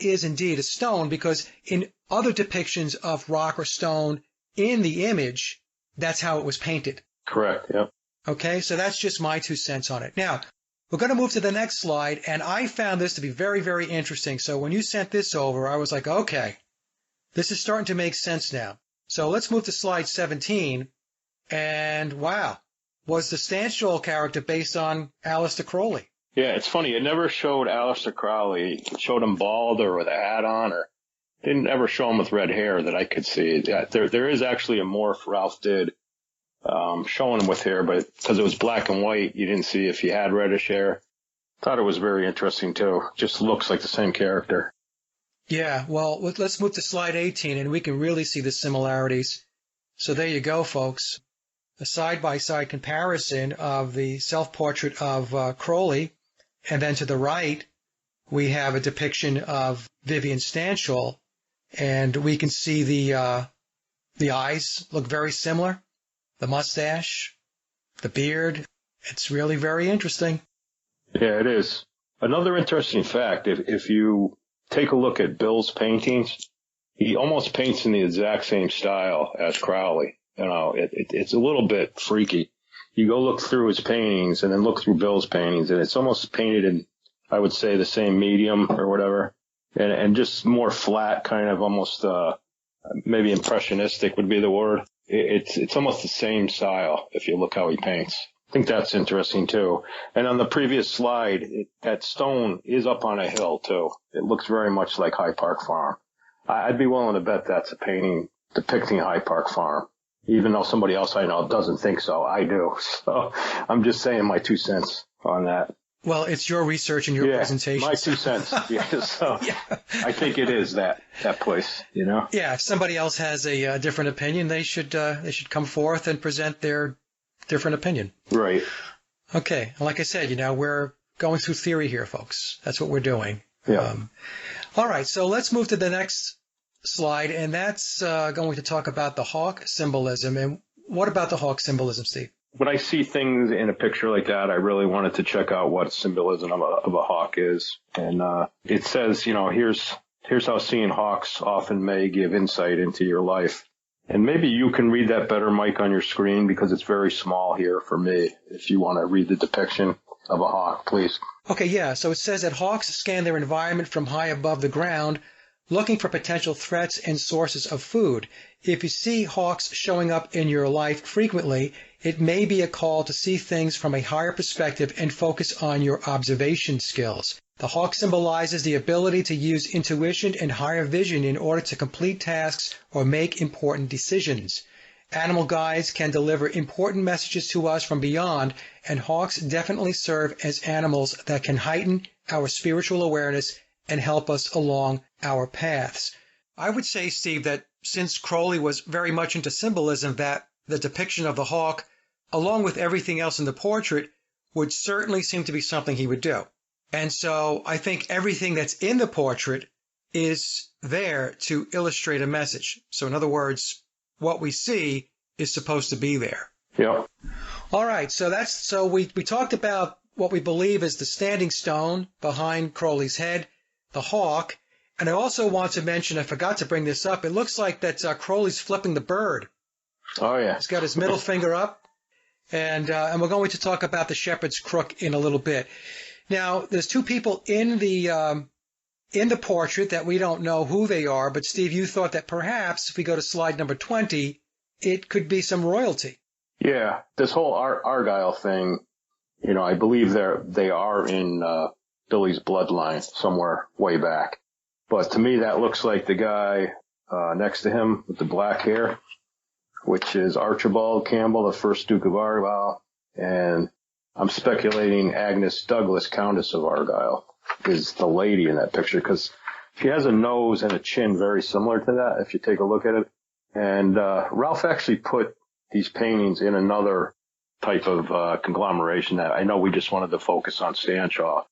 is indeed a stone, because in other depictions of rock or stone in the image, that's how it was painted. Correct. Yep. Okay. So that's just my 2 cents on it. Now, we're going to move to the next slide, and I found this to be very, very interesting. So when you sent this over, I was like, okay, this is starting to make sense now. So let's move to slide 17. And wow, was the Stanshall character based on Aleister Crowley? Yeah, it's funny. It never showed Aleister Crowley. It showed him bald or with a hat on, or didn't ever show him with red hair that I could see. Yeah, there is actually a morph Ralph did. Showing him with hair, but because it was black and white, you didn't see if he had reddish hair. Thought it was very interesting too. Just looks like the same character. Yeah, well, let's move to slide 18 and we can really see the similarities. So there you go, folks. A side-by-side comparison of the self-portrait of Crowley, and then to the right, we have a depiction of Vivian Stanshall, and we can see the eyes look very similar. The mustache, the beard, it's really very interesting. Yeah, it is. Another interesting fact, if you take a look at Bill's paintings, he almost paints in the exact same style as Crowley. It's a little bit freaky. You go look through his paintings and then look through Bill's paintings, and it's almost painted in, I would say, the same medium or whatever, and just more flat, kind of almost maybe impressionistic would be the word. It's almost the same style if you look how he paints. I think that's interesting too. And on the previous slide, that stone is up on a hill too. It looks very much like High Park Farm. I'd be willing to bet that's a painting depicting High Park Farm, even though somebody else I know doesn't think so. I do. So I'm just saying my 2 cents on that. Well, it's your research and your presentation. My 2 cents. Yeah, so yeah. I think it is that place, Yeah, if somebody else has a different opinion, they should come forth and present their different opinion. Right. Okay. Like I said, we're going through theory here, folks. That's what we're doing. Yeah. All right. So let's move to the next slide, and that's going to talk about the hawk symbolism. And what about the hawk symbolism, Steve? When I see things in a picture like that, I really wanted to check out what symbolism of a hawk is. And it says, here's how seeing hawks often may give insight into your life. And maybe you can read that better, Mike, on your screen, because it's very small here for me. If you want to read the depiction of a hawk, please. Okay, yeah. So it says that hawks scan their environment from high above the ground, looking for potential threats and sources of food. If you see hawks showing up in your life frequently, it may be a call to see things from a higher perspective and focus on your observation skills. The hawk symbolizes the ability to use intuition and higher vision in order to complete tasks or make important decisions. Animal guides can deliver important messages to us from beyond, and hawks definitely serve as animals that can heighten our spiritual awareness and help us along our paths. I would say, Steve, that since Crowley was very much into symbolism, that the depiction of the hawk, along with everything else in the portrait, would certainly seem to be something he would do. And so I think everything that's in the portrait is there to illustrate a message. So in other words, what we see is supposed to be there. Yeah. All right. So we talked about what we believe is the standing stone behind Crowley's head, the hawk. And I also want to mention, I forgot to bring this up, it looks like that Crowley's flipping the bird. Oh, yeah. He's got his middle finger up. And we're going to talk about the shepherd's crook in a little bit. Now, there's two people in the portrait that we don't know who they are, but Steve, you thought that perhaps if we go to slide number 20, it could be some royalty. Yeah, this whole Argyle thing, I believe they are in Billy's bloodline somewhere way back. But to me, that looks like the guy next to him with the black hair, which is Archibald Campbell, the first Duke of Argyll, and I'm speculating Agnes Douglas, Countess of Argyll, is the lady in that picture, because she has a nose and a chin very similar to that, if you take a look at it. And Ralph actually put these paintings in another type of conglomeration that I know we just wanted to focus on Stanshall,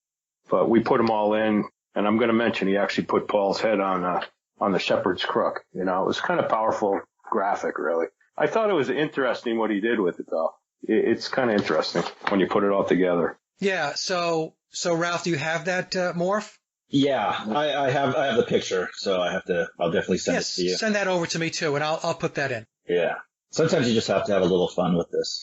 but we put them all in, and I'm going to mention he actually put Paul's head on the shepherd's crook. It was kind of powerful graphic, really. I thought it was interesting what he did with it, though. It's kind of interesting when you put it all together. Yeah. So Ralph, do you have that morph? Yeah, I have the picture, so I'll definitely send it to you. Send that over to me too, and I'll put that in. Yeah. Sometimes you just have to have a little fun with this.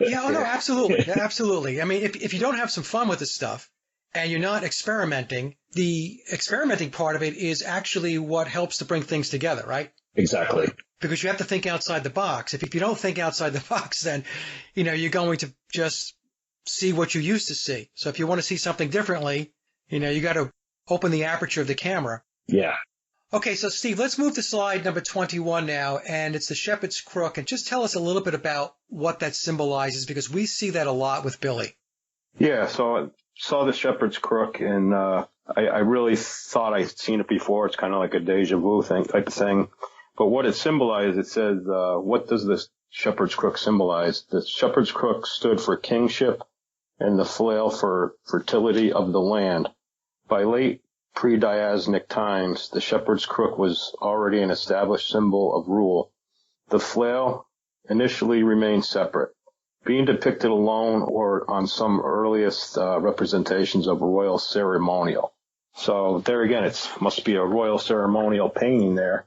Yeah. Oh no, absolutely, absolutely. I mean, if you don't have some fun with this stuff and you're not experimenting, the experimenting part of it is actually what helps to bring things together, right? Exactly. Because you have to think outside the box. If you don't think outside the box, then, you're going to just see what you used to see. So if you want to see something differently, you got to open the aperture of the camera. Yeah. Okay, so Steve, let's move to slide number 21 now, and it's the shepherd's crook. And just tell us a little bit about what that symbolizes, because we see that a lot with Billy. Yeah, so I saw the shepherd's crook, and I really thought I'd seen it before. It's kind of like a deja vu type of thing. But what it symbolized, it says, what does the shepherd's crook symbolize? The shepherd's crook stood for kingship and the flail for fertility of the land. By late pre-diazic times, the shepherd's crook was already an established symbol of rule. The flail initially remained separate, being depicted alone or on some earliest representations of royal ceremonial. So there again, it must be a royal ceremonial painting there,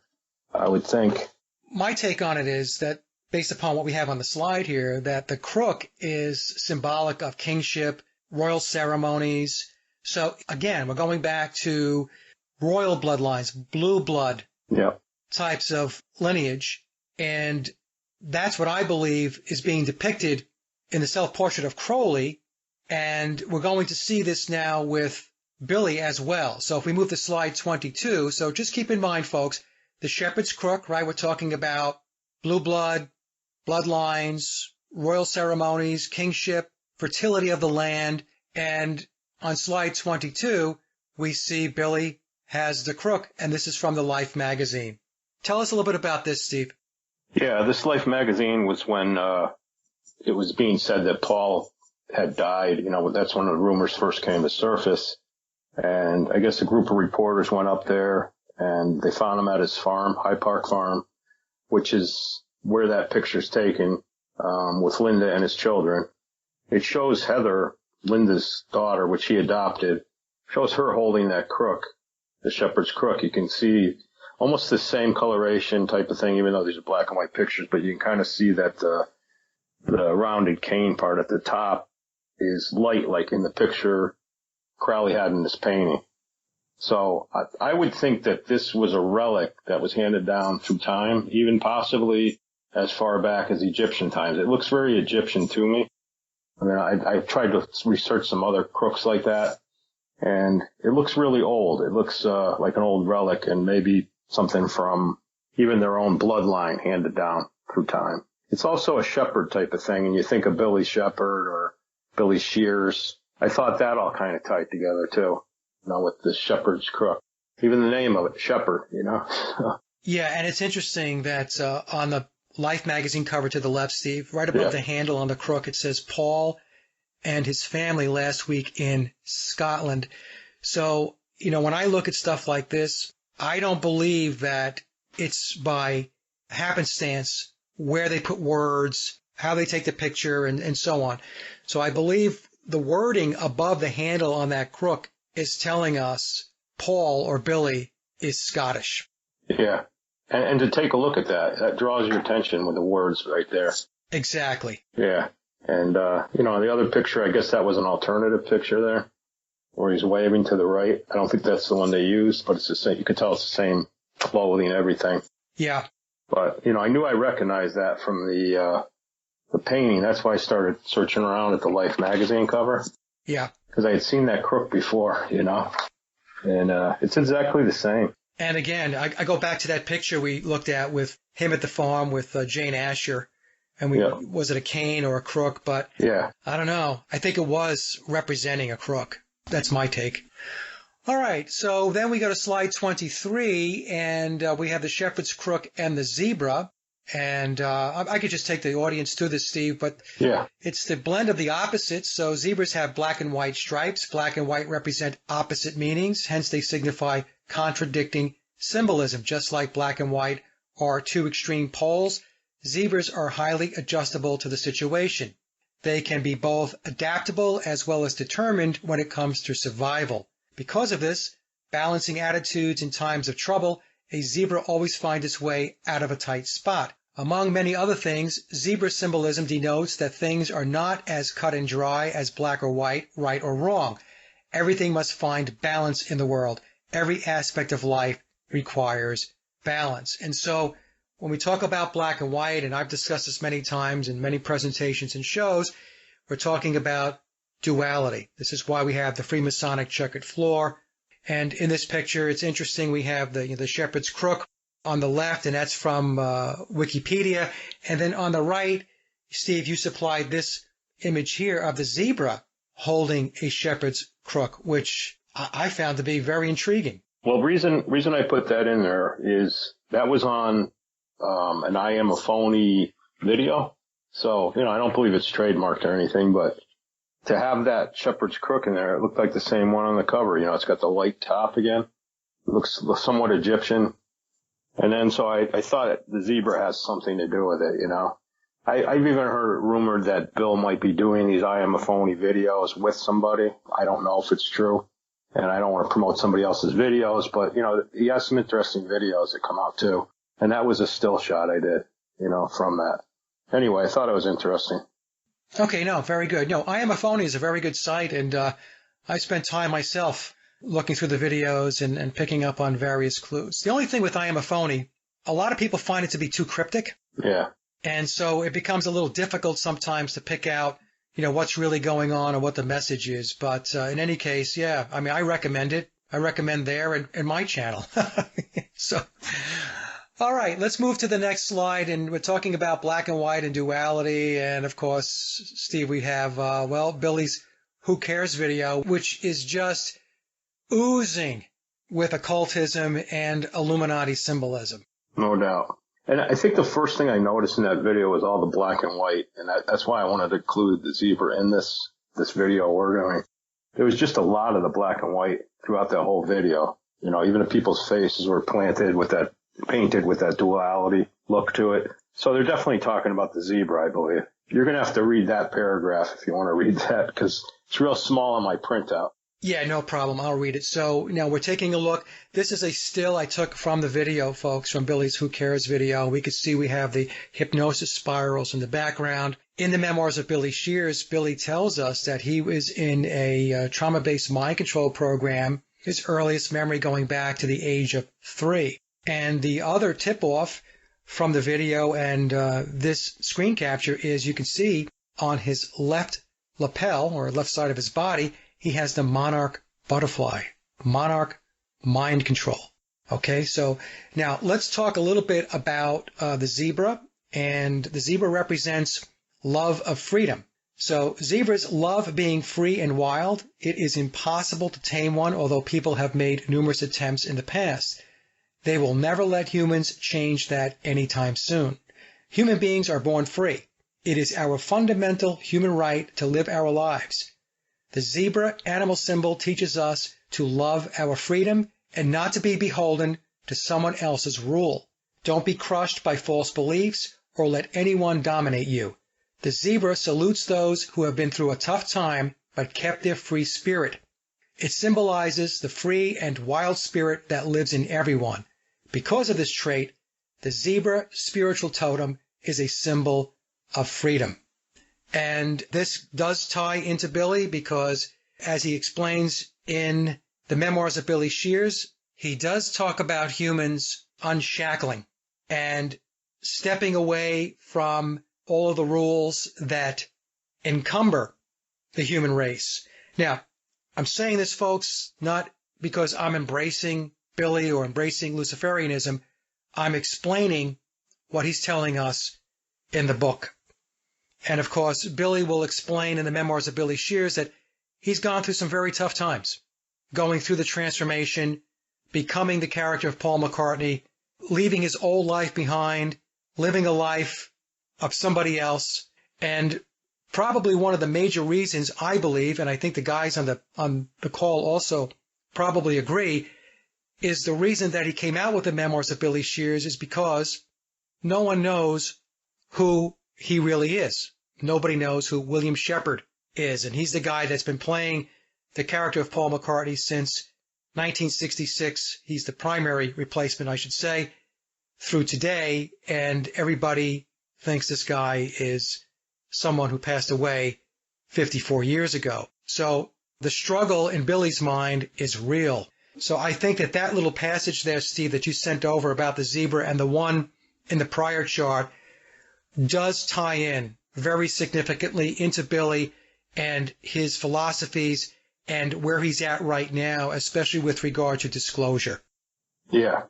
I would think. My take on it is that, based upon what we have on the slide here, that the crook is symbolic of kingship, royal ceremonies. So again, we're going back to royal bloodlines, blue blood types of lineage. And that's what I believe is being depicted in the self-portrait of Crowley. And we're going to see this now with Billy as well. So if we move to slide 22, so just keep in mind, folks, the shepherd's crook, right? We're talking about blue blood, bloodlines, royal ceremonies, kingship, fertility of the land. And on slide 22, we see Billy has the crook, and this is from the Life magazine. Tell us a little bit about this, Steve. Yeah, this Life magazine was when it was being said that Paul had died. That's when the rumors first came to surface. And I guess a group of reporters went up there and they found him at his farm, High Park Farm, which is where that picture's taken, with Linda and his children. It shows Heather, Linda's daughter, which he adopted, shows her holding that crook, the shepherd's crook. You can see almost the same coloration type of thing, even though these are black and white pictures, but you can kind of see that the rounded cane part at the top is light, like in the picture Crowley had in this painting. So I would think that this was a relic that was handed down through time, even possibly as far back as Egyptian times. It looks very Egyptian to me. I mean, I tried to research some other crooks like that, and it looks really old. It looks like an old relic, and maybe something from even their own bloodline handed down through time. It's also a shepherd type of thing, and you think of Billy Shepherd or Billy Shears. I thought that all kind of tied together too, with the shepherd's crook. Even the name of it, Shepherd, Yeah, and it's interesting that on the Life magazine cover to the left, Steve, right above the handle on the crook, it says Paul and his family last week in Scotland. So, when I look at stuff like this, I don't believe that it's by happenstance where they put words, how they take the picture, and so on. So I believe the wording above the handle on that crook is telling us Paul or Billy is Scottish. Yeah. And to take a look at that draws your attention with the words right there. Exactly. Yeah. And, the other picture, I guess that was an alternative picture there where he's waving to the right. I don't think that's the one they used, but it's the same. You could tell it's the same clothing and everything. Yeah. But, I knew I recognized that from the painting. That's why I started searching around at the Life magazine cover. Yeah. Because I had seen that crook before, and it's exactly the same. And again, I go back to that picture we looked at with him at the farm with Jane Asher. And was it a cane or a crook? But I don't know. I think it was representing a crook. That's my take. All right. So then we go to slide 23, and we have the shepherd's crook and the zebra. And I could just take the audience through this, Steve, but it's the blend of the opposites. So zebras have black and white stripes. Black and white represent opposite meanings. Hence, they signify contradicting symbolism. Just like black and white are two extreme poles, zebras are highly adjustable to the situation. They can be both adaptable as well as determined when it comes to survival. Because of this, balancing attitudes in times of trouble, a zebra always finds its way out of a tight spot. Among many other things, zebra symbolism denotes that things are not as cut and dry as black or white, right or wrong. Everything must find balance in the world. Every aspect of life requires balance. And so when we talk about black and white, and I've discussed this many times in many presentations and shows, we're talking about duality. This is why we have the Freemasonic checkered floor. And in this picture, it's interesting. We have the shepherd's crook on the left, and that's from Wikipedia. And then on the right, Steve, you supplied this image here of the zebra holding a shepherd's crook, which I found to be very intriguing. Well, reason I put that in there is that was on an I Am a Phony video. So, I don't believe it's trademarked or anything, but to have that shepherd's crook in there, it looked like the same one on the cover. It's got the white top again. It looks somewhat Egyptian. And then so I thought the zebra has something to do with it, I've even heard it rumored that Bill might be doing these I Am a Phony videos with somebody. I don't know if it's true. And I don't want to promote somebody else's videos, but, he has some interesting videos that come out too. And that was a still shot I did, from that. Anyway, I thought it was interesting. Okay, no, very good. No, I Am a Phony is a very good site, and I spent time myself looking through the videos and picking up on various clues. The only thing with I Am a Phony, a lot of people find it to be too cryptic. Yeah. And so it becomes a little difficult sometimes to pick out, what's really going on or what the message is. But in any case, I recommend it. I recommend there and my channel. So, all right, let's move to the next slide. And we're talking about black and white and duality. And of course, Steve, we have, Billy's Who Cares video, which is just oozing with occultism and Illuminati symbolism. No doubt. And I think the first thing I noticed in that video was all the black and white. And that's why I wanted to include the zebra in this video we're doing. There was just a lot of the black and white throughout that whole video. You know, even if people's faces were painted with that duality look to it. So they're definitely talking about the zebra, I believe. You're going to have to read that paragraph if you want to read that, because it's real small on my printout. Yeah, no problem. I'll read it. So now we're taking a look. This is a still I took from the video, folks, from Billy's Who Cares video. We could see we have the hypnosis spirals in the background. In the memoirs of Billy Shears, Billy tells us that he was in a trauma-based mind control program, his earliest memory going back to the age of 3. And the other tip-off from the video and this screen capture is you can see on his left lapel, or left side of his body, he has the monarch butterfly, monarch mind control. Okay, so now let's talk a little bit about the zebra. And the zebra represents love of freedom. So zebras love being free and wild. It is impossible to tame one, although people have made numerous attempts in the past. They will never let humans change that anytime soon. Human beings are born free. It is our fundamental human right to live our lives. The zebra animal symbol teaches us to love our freedom and not to be beholden to someone else's rule. Don't be crushed by false beliefs or let anyone dominate you. The zebra salutes those who have been through a tough time but kept their free spirit. It symbolizes the free and wild spirit that lives in everyone. Because of this trait, the zebra spiritual totem is a symbol of freedom. And this does tie into Billy because, as he explains in the memoirs of Billy Shears, he does talk about humans unshackling and stepping away from all of the rules that encumber the human race. Now, I'm saying this, folks, not because I'm embracing Billy or embracing Luciferianism. I'm explaining what he's telling us in the book. And of course, Billy will explain in the memoirs of Billy Shears that he's gone through some very tough times, going through the transformation, becoming the character of Paul McCartney, leaving his old life behind, living a life of somebody else. And probably one of the major reasons, I believe, and I think the guys on the call also probably agree, is the reason that he came out with the memoirs of Billy Shears is because no one knows who he really is. Nobody knows who William Shepard is, and he's the guy that's been playing the character of Paul McCartney since 1966. He's the primary replacement, I should say, through today, and everybody thinks this guy is someone who passed away 54 years ago. So the struggle in Billy's mind is real. So I think that little passage there, Steve, that you sent over about the zebra and the one in the prior chart does tie in very significantly into Billy and his philosophies and where he's at right now, especially with regard to disclosure. Yeah.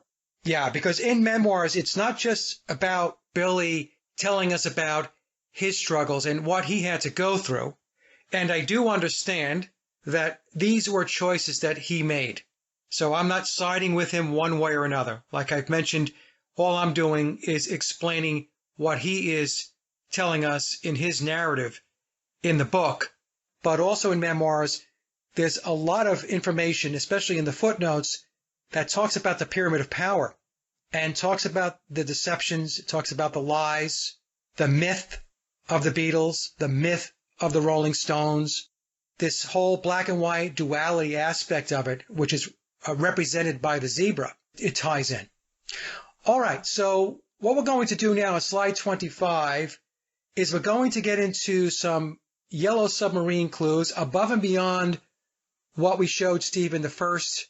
Yeah, because in memoirs, it's not just about Billy telling us about his struggles and what he had to go through. And I do understand that these were choices that he made. So I'm not siding with him one way or another. Like I've mentioned, all I'm doing is explaining what he is telling us in his narrative in the book. But also in memoirs, there's a lot of information, especially in the footnotes, that talks about the pyramid of power and talks about the deceptions, it talks about the lies, the myth of the Beatles, the myth of the Rolling Stones, this whole black and white duality aspect of it, which is represented by the zebra. It ties in. All right, so what we're going to do now on slide 25 is we're going to get into some Yellow Submarine clues above and beyond what we showed Steve in the first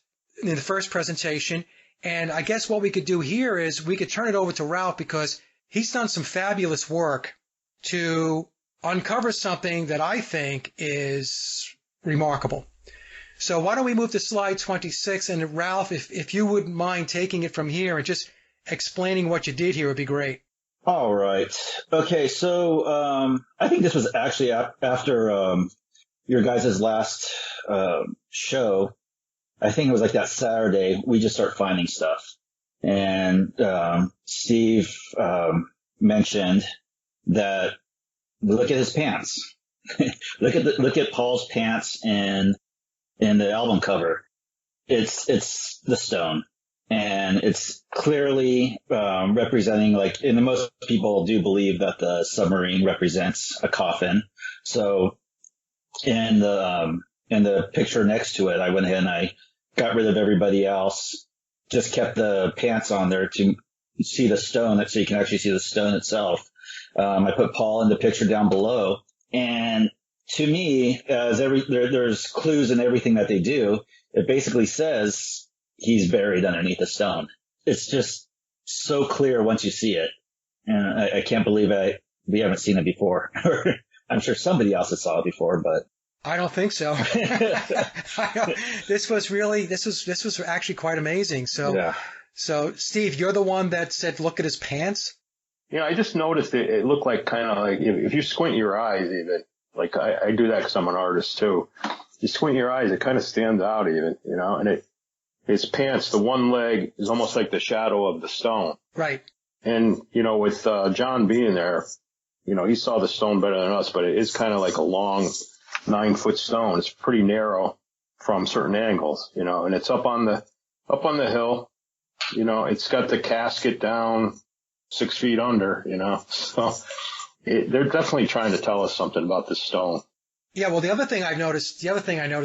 presentation. And I guess what we could do here is we could turn it over to Ralph because he's done some fabulous work to uncover something that I think is remarkable. So why don't we move to slide 26, and Ralph, if you wouldn't mind taking it from here and just explaining what you did here would be great. All right. Okay, so I think this was actually after your guys' last show. I think it was like that Saturday, we just start finding stuff. And Steve mentioned that look at his pants. look at Paul's pants in the album cover. it's the stone. And it's clearly representing, like, and most people do believe that the submarine represents a coffin. So in the picture next to it, I went ahead and I got rid of everybody else, just kept the pants on there to see the stone, so you can actually see the stone itself. I put Paul in the picture down below, and to me, there's clues in everything that they do. It basically says he's buried underneath a stone. It's just so clear once you see it, and I can't believe we haven't seen it before. I'm sure somebody else has saw it before, but I don't think so. This was actually quite amazing. So, yeah. So Steve, you're the one that said, look at his pants. Yeah, I just noticed it looked like kind of like if you squint your eyes, even like I do that because I'm an artist too. You squint your eyes, it kind of stands out even, and his pants, the one leg is almost like the shadow of the stone. Right. And, with John being there, he saw the stone better than us, but it is kind of like a long 9-foot stone. It's pretty narrow from certain angles, and it's up on the hill. It's got the casket down 6 feet under, so they're definitely trying to tell us something about this stone. Yeah. Well, the other thing I noticed,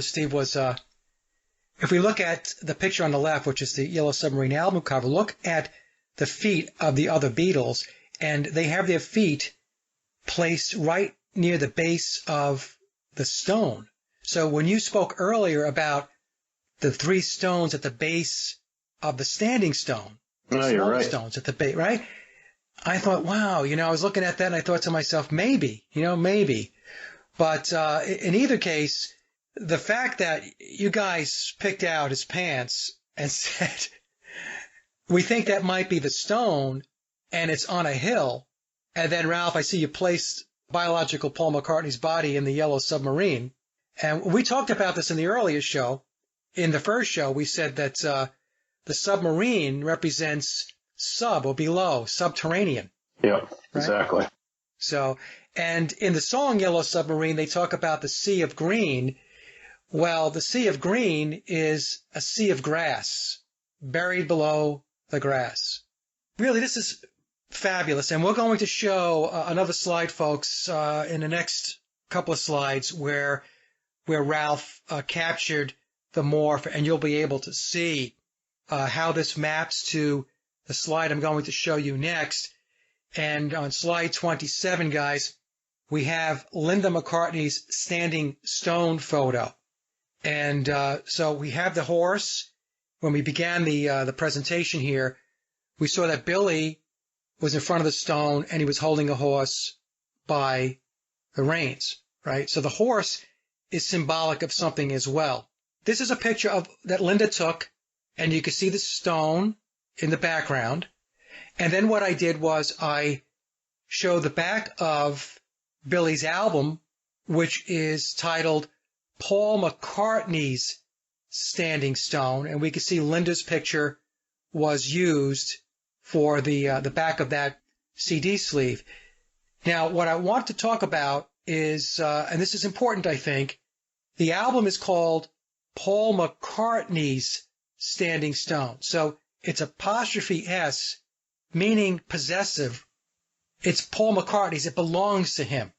Steve, was, if we look at the picture on the left, which is the Yellow Submarine album cover, look at the feet of the other Beatles, and they have their feet placed right near the base of the stone. So when you spoke earlier about the 3 stones at the base of the standing stone, you're right. Stones at the base, right? I thought, wow, I was looking at that and I thought to myself, maybe. But in either case, the fact that you guys picked out his pants and said, we think that might be the stone, and it's on a hill. And then, Ralph, I see you placed biological Paul McCartney's body in the Yellow Submarine. And we talked about this in the earlier show. In the first show, we said that the submarine represents sub or below, subterranean. Yeah, right? Exactly. So, and in the song Yellow Submarine, they talk about the sea of green. Well, the sea of green is a sea of grass buried below the grass. Really, this is fabulous. And we're going to show another slide, folks, in the next couple of slides where Ralph captured the morph, and you'll be able to see how this maps to the slide I'm going to show you next. And on slide 27, guys, we have Linda McCartney's standing stone photo. And so we have the horse. When we began the presentation here, we saw that Billy was in front of the stone and he was holding a horse by the reins, right? So the horse is symbolic of something as well. This is a picture that Linda took, and you can see the stone in the background. And then what I did was I showed the back of Billy's album, which is titled Paul McCartney's Standing Stone, and we can see Linda's picture was used for the back of that CD sleeve. Now, what I want to talk about is, and this is important, I think, the album is called Paul McCartney's Standing Stone. So it's apostrophe S, meaning possessive. It's Paul McCartney's. It belongs to him.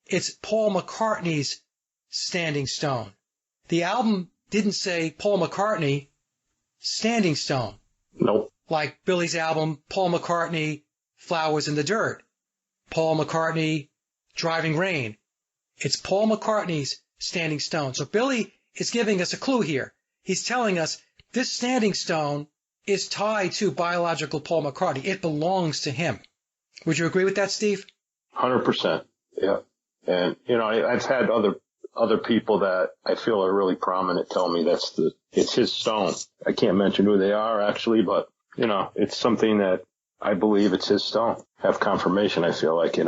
It's Paul McCartney's Standing Stone. The album didn't say Paul McCartney, Standing Stone. Nope. Like Billy's album, Paul McCartney, Flowers in the Dirt. Paul McCartney, Driving Rain. It's Paul McCartney's Standing Stone. So Billy is giving us a clue here. He's telling us this standing stone is tied to biological Paul McCartney. It belongs to him. Would you agree with that, Steve? 100%. Yeah. And, I've had other people that I feel are really prominent tell me it's his stone. I can't mention who they are actually, but, it's something that I believe it's his stone. Have confirmation, I feel like, in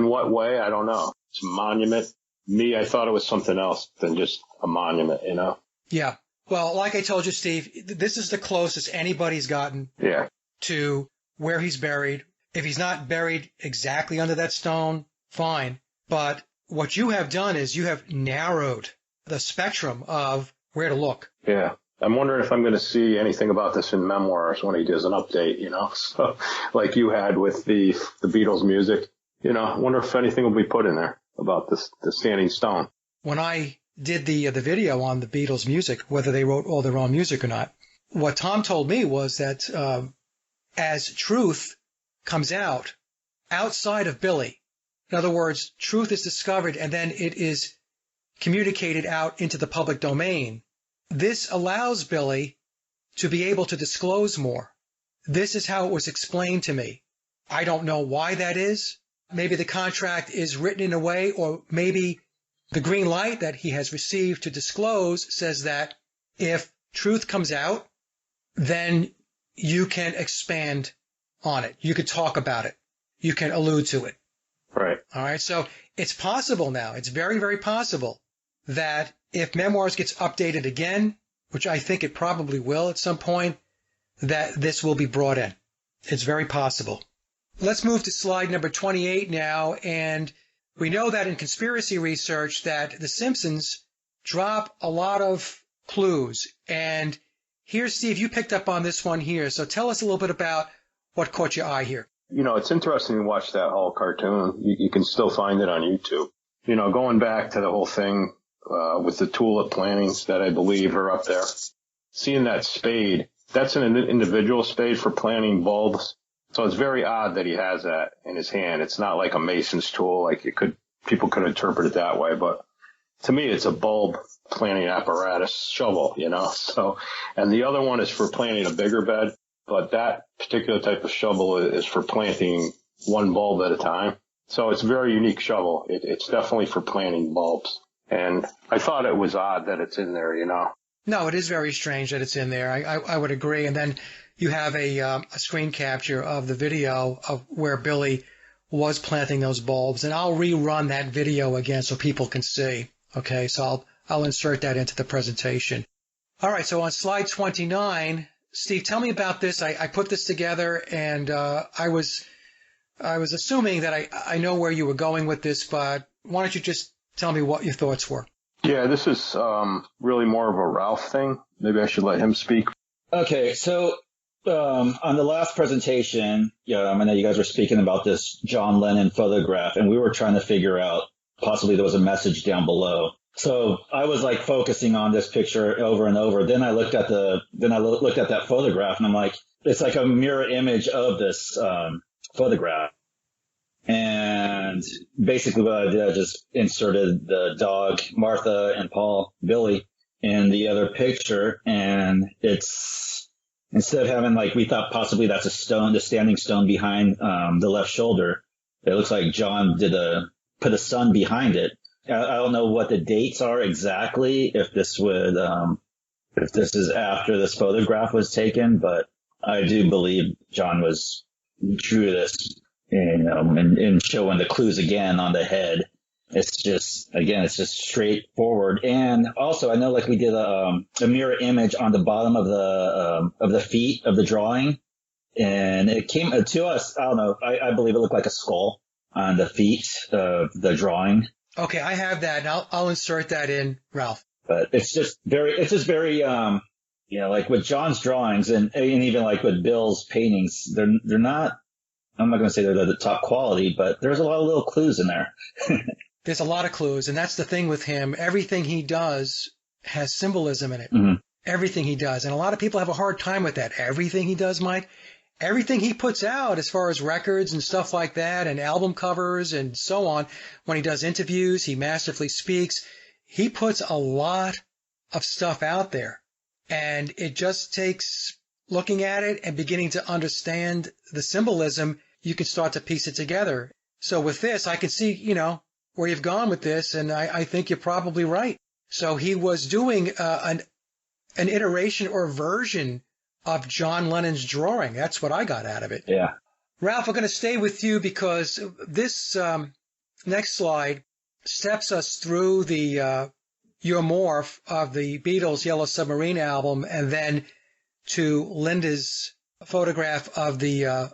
what way? I don't know. It's a monument. Me, I thought it was something else than just a monument, Yeah. Well, like I told you, Steve, this is the closest anybody's gotten to where he's buried. If he's not buried exactly under that stone, fine. But what you have done is you have narrowed the spectrum of where to look. Yeah. I'm wondering if I'm going to see anything about this in memoirs when he does an update, you know, so like you had with the Beatles music, you know, I wonder if anything will be put in there about this, the Standing Stone. When I did the video on the Beatles music, whether they wrote all their own music or not, what Tom told me was that as truth comes out outside of Billy, in other words, truth is discovered and then it is communicated out into the public domain, this allows Billy to be able to disclose more. This is how it was explained to me. I don't know why that is. Maybe the contract is written in a way, or maybe the green light that he has received to disclose says that if truth comes out, then you can expand on it. You can talk about it. You can allude to it. Right. All right. So it's possible now. It's very, very possible that if Memoirs gets updated again, which I think it probably will at some point, that this will be brought in. It's very possible. Let's move to slide number 28 now. And we know that in conspiracy research that The Simpsons drop a lot of clues. And here, Steve, you picked up on this one here. So tell us a little bit about what caught your eye here. You know, it's interesting to watch that whole cartoon. You can still find it on YouTube. You know, going back to the whole thing with the tulip plantings that I believe are up there, seeing that spade, that's an individual spade for planting bulbs. So it's very odd that he has that in his hand. It's not like a mason's tool, like people could interpret it that way. But to me, it's a bulb planting apparatus shovel, you know. So, and the other one is for planting a bigger bed. But that particular type of shovel is for planting one bulb at a time. So it's a very unique shovel. It's definitely for planting bulbs. And I thought it was odd that it's in there, you know. No, it is very strange that it's in there. I would agree. And then you have a screen capture of the video of where Billy was planting those bulbs. And I'll rerun that video again so people can see. Okay, so I'll insert that into the presentation. All right, so on slide 29, Steve, tell me about this. I put this together, and I was assuming that I know where you were going with this, but why don't you just tell me what your thoughts were? Yeah, this is really more of a Ralph thing. Maybe I should let him speak. Okay, so on the last presentation, I know you guys were speaking about this John Lennon photograph, and we were trying to figure out possibly there was a message down below. So I was like focusing on this picture over and over. Then I looked at that photograph, and I'm like, it's like a mirror image of this photograph. And basically what I did, I just inserted the dog, Martha and Paul, Billy, in the other picture. And it's, instead of having like, we thought possibly that's a stone, the standing stone behind the left shoulder. It looks like John put a sun behind it. I don't know what the dates are exactly, if this is after this photograph was taken, but I do believe John drew this, and showing the clues again on the head. It's just straightforward. And also I know like we did a mirror image on the bottom of the feet of the drawing, and it came to us, I don't know, I believe it looked like a skull on the feet of the drawing. Okay, I have that, and I'll insert that in, Ralph. But it's just very, like with John's drawings and even like with Bill's paintings, they're not, I'm not going to say they're the top quality, but there's a lot of little clues in there. There's a lot of clues, and that's the thing with him. Everything he does has symbolism in it. Mm-hmm. Everything he does. And a lot of people have a hard time with that. Everything he does, Mike. Everything he puts out as far as records and stuff like that and album covers and so on, when he does interviews, he masterfully speaks. He puts a lot of stuff out there. And it just takes looking at it and beginning to understand the symbolism. You can start to piece it together. So with this, I can see, where you've gone with this, and I think you're probably right. So he was doing an iteration or version of John Lennon's drawing. That's what I got out of it. Yeah. Ralph, we're going to stay with you because this next slide steps us through your morph of the Beatles' Yellow Submarine album, and then to Linda's photograph of the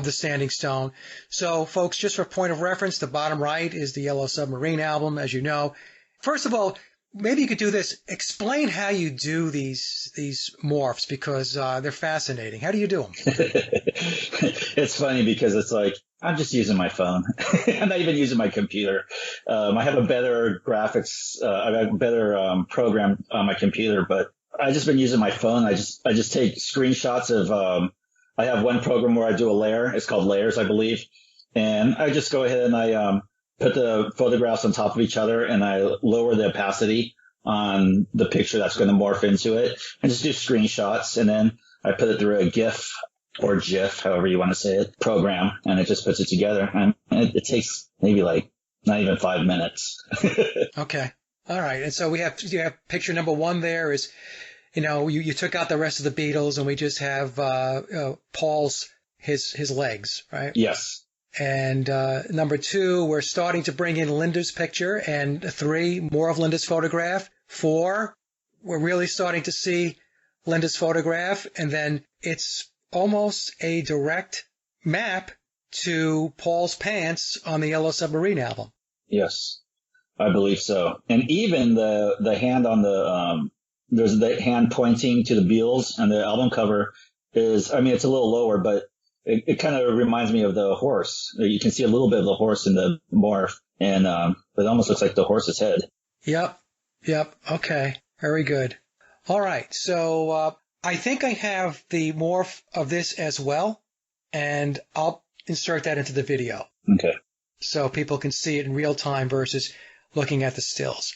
Standing Stone. So, folks, just for point of reference, the bottom right is the Yellow Submarine album, as you know. First of all, maybe you could do this. Explain how you do these morphs, because they're fascinating. How do you do them? It's funny because it's like, I'm just using my phone. I'm not even using my computer. I have a better graphics, I have a better program on my computer, but I've just been using my phone. I just take screenshots of, I have one program where I do a layer. It's called Layers, I believe. And I just go ahead and I put the photographs on top of each other, and I lower the opacity on the picture that's going to morph into it, and just do screenshots. And then I put it through a GIF or GIF, however you want to say it, program, and it just puts it together. And it takes maybe like not even 5 minutes. Okay. All right. And so you have picture number one there is, you took out the rest of the Beatles, and we just have Paul's, his legs, right? Yes. And number two, we're starting to bring in Linda's picture, and 3, more of Linda's photograph. 4, we're really starting to see Linda's photograph, and then it's almost a direct map to Paul's pants on the Yellow Submarine album. Yes, I believe so. And even the hand on the there's the hand pointing to the Beatles, and the album cover is, I mean, it's a little lower, but it kind of reminds me of the horse. You can see a little bit of the horse in the morph, and it almost looks like the horse's head. Yep. Okay. Very good. All right. So I think I have the morph of this as well, and I'll insert that into the video. Okay. So people can see it in real time versus looking at the stills.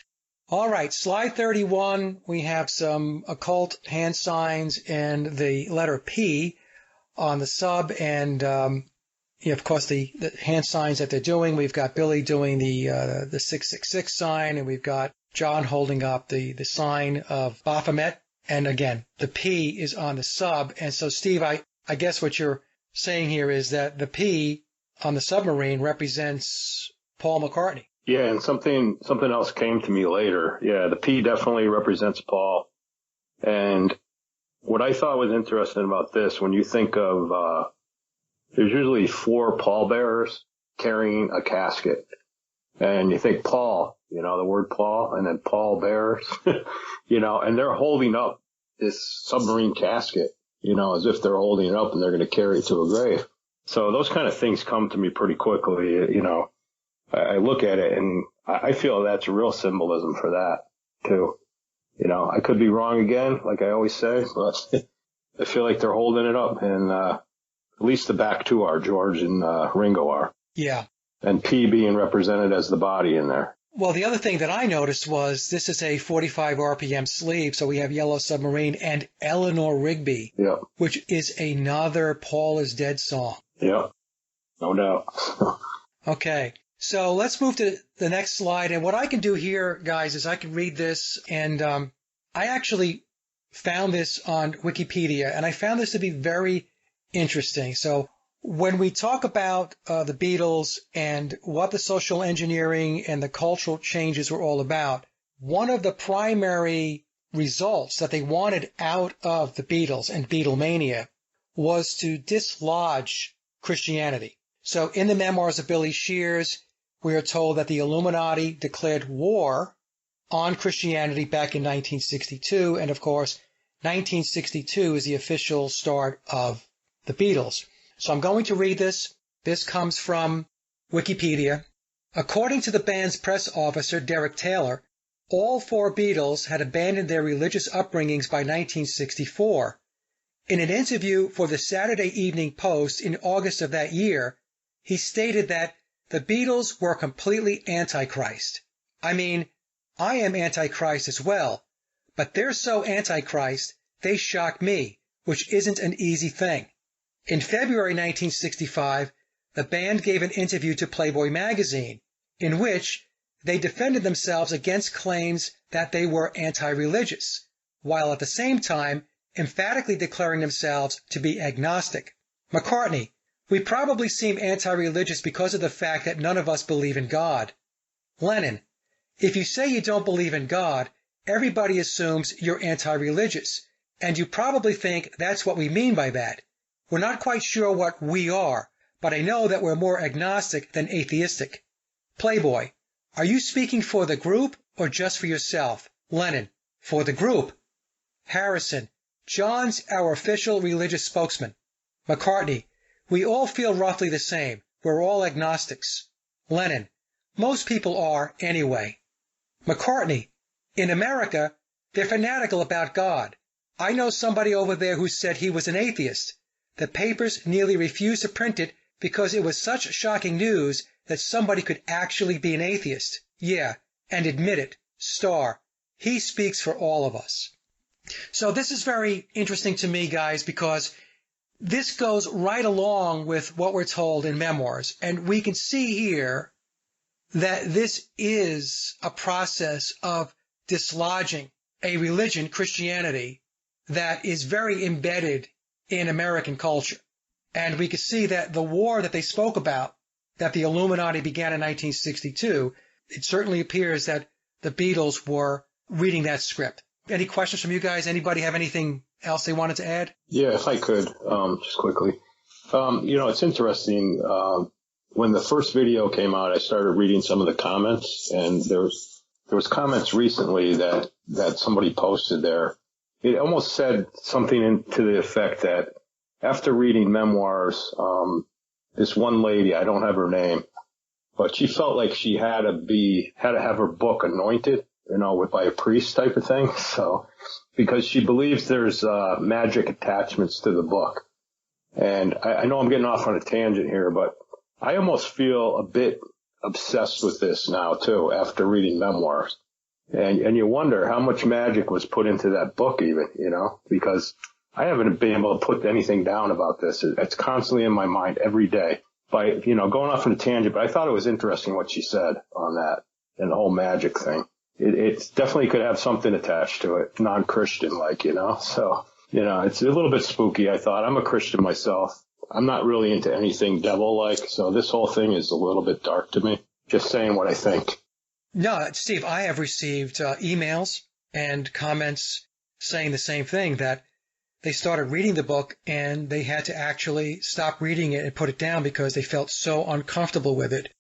All right. Slide 31, we have some occult hand signs and the letter P on the sub, and of course the hand signs that they're doing. We've got Billy doing the 666 sign, and we've got John holding up the sign of Baphomet, and again the P is on the sub. And so, Steve, I guess what you're saying here is that the P on the submarine represents Paul McCartney. Yeah, and something else came to me later. Yeah, the P definitely represents Paul, and what I thought was interesting about this, when you think of, there's usually 4 pallbearers carrying a casket, and you think Paul, the word Paul, and then pallbearers, and they're holding up this submarine casket, as if they're holding it up and they're going to carry it to a grave. So those kind of things come to me pretty quickly. I look at it and I feel that's real symbolism for that too. I could be wrong again, like I always say, but I feel like they're holding it up, and at least the back 2 are, George and Ringo are. Yeah. And P being represented as the body in there. Well, the other thing that I noticed was this is a 45 RPM sleeve, so we have Yellow Submarine and Eleanor Rigby, yep, which is another Paul is Dead song. Yep, no doubt. Okay. So let's move to the next slide. And what I can do here, guys, is I can read this. And I actually found this on Wikipedia, and I found this to be very interesting. So when we talk about the Beatles and what the social engineering and the cultural changes were all about, one of the primary results that they wanted out of the Beatles and Beatlemania was to dislodge Christianity. So in the memoirs of Billy Shears, we are told that the Illuminati declared war on Christianity back in 1962. And of course, 1962 is the official start of the Beatles. So I'm going to read this. This comes from Wikipedia. According to the band's press officer, Derek Taylor, all 4 Beatles had abandoned their religious upbringings by 1964. In an interview for the Saturday Evening Post in August of that year, he stated that the Beatles were completely antichrist. I mean, I am antichrist as well, but they're so antichrist, they shock me, which isn't an easy thing. In February 1965, the band gave an interview to Playboy magazine, in which they defended themselves against claims that they were anti-religious, while at the same time emphatically declaring themselves to be agnostic. McCartney: we probably seem anti-religious because of the fact that none of us believe in God. Lennon: if you say you don't believe in God, everybody assumes you're anti-religious, and you probably think that's what we mean by that. We're not quite sure what we are, but I know that we're more agnostic than atheistic. Playboy: are you speaking for the group or just for yourself? Lennon. For the group, Harrison, John's our official religious spokesman. McCartney, we all feel roughly the same. We're all agnostics. Lennon, most people are anyway. McCartney, in America, they're fanatical about God. I know somebody over there who said he was an atheist. The papers nearly refused to print it because it was such shocking news that somebody could actually be an atheist. Yeah, and admit it. Star. He speaks for all of us. So this is very interesting to me, guys, because this goes right along with what we're told in memoirs. And we can see here that this is a process of dislodging a religion, Christianity, that is very embedded in American culture. And we can see that the war that they spoke about, that the Illuminati began in 1962, it certainly appears that the Beatles were reading that script. Any questions from you guys? Anybody have anything else they wanted to add? Yeah, if I could, just quickly. It's interesting. When the first video came out, I started reading some of the comments, and there was comments recently that somebody posted there. It almost said something to the effect that after reading memoirs, this one lady, I don't have her name, but she felt like she had to have her book anointed, by a priest type of thing. So, because she believes there's magic attachments to the book. And I know I'm getting off on a tangent here, but I almost feel a bit obsessed with this now too, after reading memoirs. And you wonder how much magic was put into that book even, because I haven't been able to put anything down about this. It's constantly in my mind every day by, going off on a tangent, but I thought it was interesting what she said on that and the whole magic thing. It definitely could have something attached to it, non-Christian like, so, it's a little bit spooky. I thought I'm a Christian myself. I'm not really into anything devil-like, so this whole thing is a little bit dark to me. Just saying what I think. No, Steve, I have received emails and comments saying the same thing, that they started reading the book and they had to actually stop reading it and put it down because they felt so uncomfortable with it.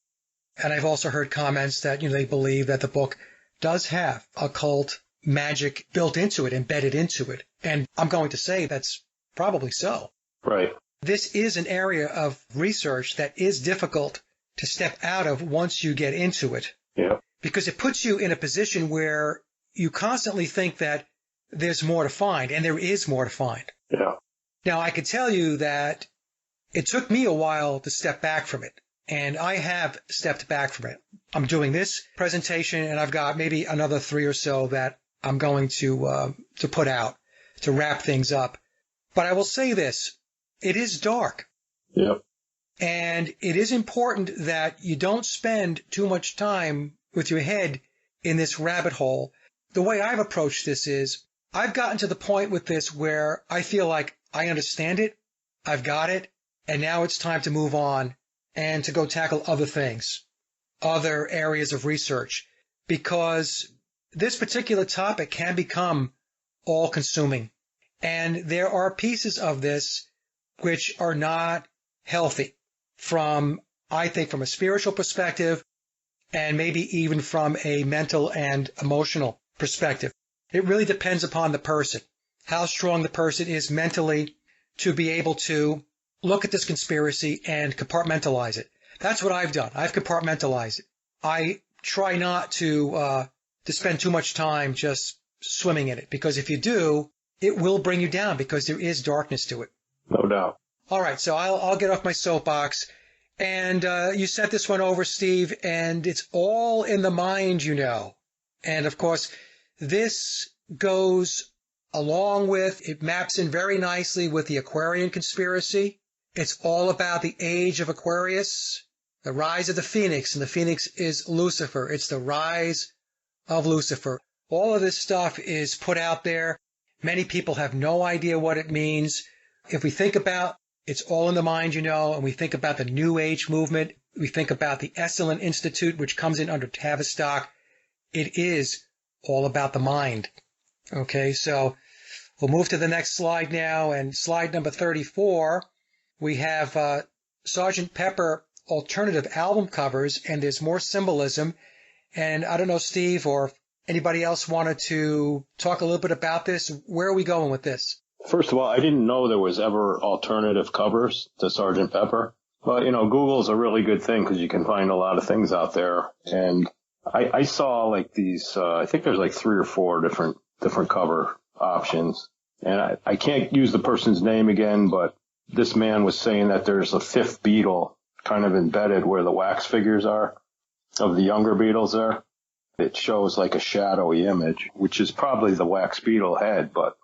And I've also heard comments that, they believe that the book does have occult magic built into it, embedded into it. And I'm going to say that's probably so. Right. This is an area of research that is difficult to step out of once you get into it. Yeah. Because it puts you in a position where you constantly think that there's more to find, and there is more to find. Yeah. Now, I can tell you that it took me a while to step back from it, and I have stepped back from it. I'm doing this presentation, and I've got maybe another 3 or so that I'm going to put out to wrap things up. But I will say this. It is dark. Yep. And it is important that you don't spend too much time with your head in this rabbit hole. The way I've approached this is I've gotten to the point with this where I feel like I understand it, I've got it, and now it's time to move on and to go tackle other things, other areas of research, because this particular topic can become all-consuming. And there are pieces of this which are not healthy I think from a spiritual perspective, and maybe even from a mental and emotional perspective. It really depends upon the person, how strong the person is mentally to be able to look at this conspiracy and compartmentalize it. That's what I've done. I've compartmentalized it. I try not to spend too much time just swimming in it, because if you do, it will bring you down because there is darkness to it. No doubt. All right, so I'll get off my soapbox. And you sent this one over, Steve, and it's all in the mind, And, of course, this goes along with, it maps in very nicely with the Aquarian conspiracy. It's all about the age of Aquarius, the rise of the Phoenix, and the Phoenix is Lucifer. It's the rise of Lucifer. All of this stuff is put out there. Many people have no idea what it means. If we think about it's all in the mind, and we think about the New Age movement, we think about the Esalen Institute, which comes in under Tavistock, it is all about the mind. Okay, so we'll move to the next slide now, and slide number 34, we have Sgt. Pepper alternative album covers, and there's more symbolism. And I don't know, Steve or Anybody else wanted to talk a little bit about this? Where are we going with this? First of all, I didn't know there was ever alternative covers to Sgt. Pepper. But, Google's a really good thing because you can find a lot of things out there. And I saw like these, I think there's like 3 or 4 different cover options. And I can't use the person's name again, but this man was saying that there's a 5th Beatle kind of embedded where the wax figures are of the younger Beatles there. It shows like a shadowy image, which is probably the wax Beatle head, but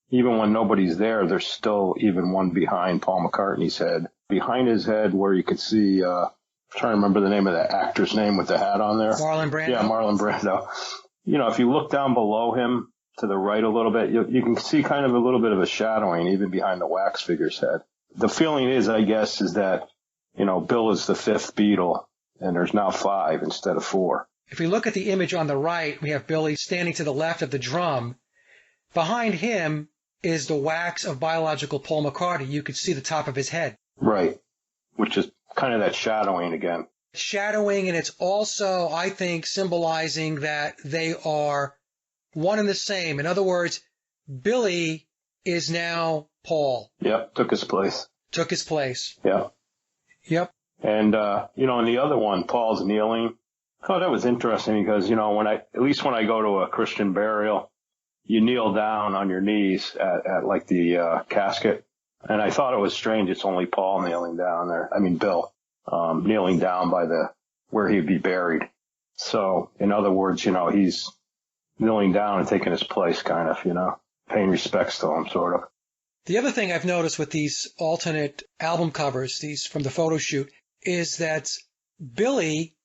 even when nobody's there, there's still even one behind Paul McCartney's head. Behind his head where you could see, I'm trying to remember the name of the actor's name with the hat on there. Marlon Brando? Yeah, Marlon Brando. If you look down below him to the right a little bit, you can see kind of a little bit of a shadowing even behind the wax figure's head. The feeling is, I guess, is that, Bill is the 5th Beatle and there's now 5 instead of 4. If we look at the image on the right, we have Billy standing to the left of the drum. Behind him is the wax of biological Paul McCartney. You could see the top of his head. Right, which is kind of that shadowing again. Shadowing, and it's also, I think, symbolizing that they are one and the same. In other words, Billy is now Paul. Yep, took his place. Took his place. Yeah. Yep. And, in the other one, Paul's kneeling. I thought that was interesting because, at least when I go to a Christian burial, you kneel down on your knees at like the casket. And I thought it was strange. It's only Paul kneeling down there. I mean, Bill, kneeling down by where he'd be buried. So, in other words, he's kneeling down and taking his place, kind of, paying respects to him, sort of. The other thing I've noticed with these alternate album covers, these from the photo shoot, is that Billy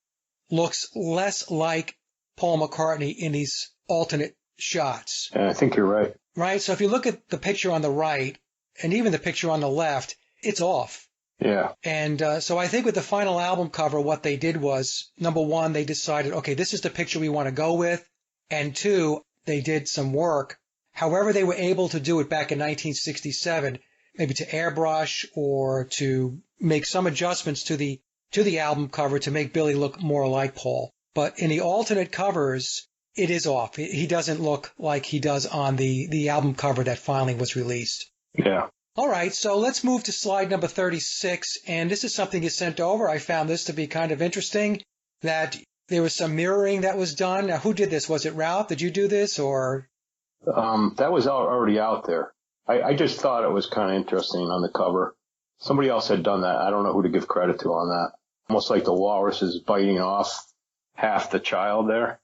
looks less like Paul McCartney in these alternate shots. And I think you're right. Right? So if you look at the picture on the right, and even the picture on the left, it's off. Yeah. And so I think with the final album cover, what they did was, number one, they decided, okay, this is the picture we want to go with. And 2, they did some work. However they were able to do it back in 1967, maybe to airbrush or to make some adjustments to the album cover to make Billy look more like Paul. But in the alternate covers, it is off. He doesn't look like he does on the album cover that finally was released. Yeah. All right, so let's move to slide number 36, and this is something you sent over. I found this to be kind of interesting, that there was some mirroring that was done. Now, who did this? Was it Ralph? Did you do this, or? That was already out there. I just thought it was kind of interesting on the cover. Somebody else had done that. I don't know who to give credit to on that. Almost like the walrus is biting off half the child there.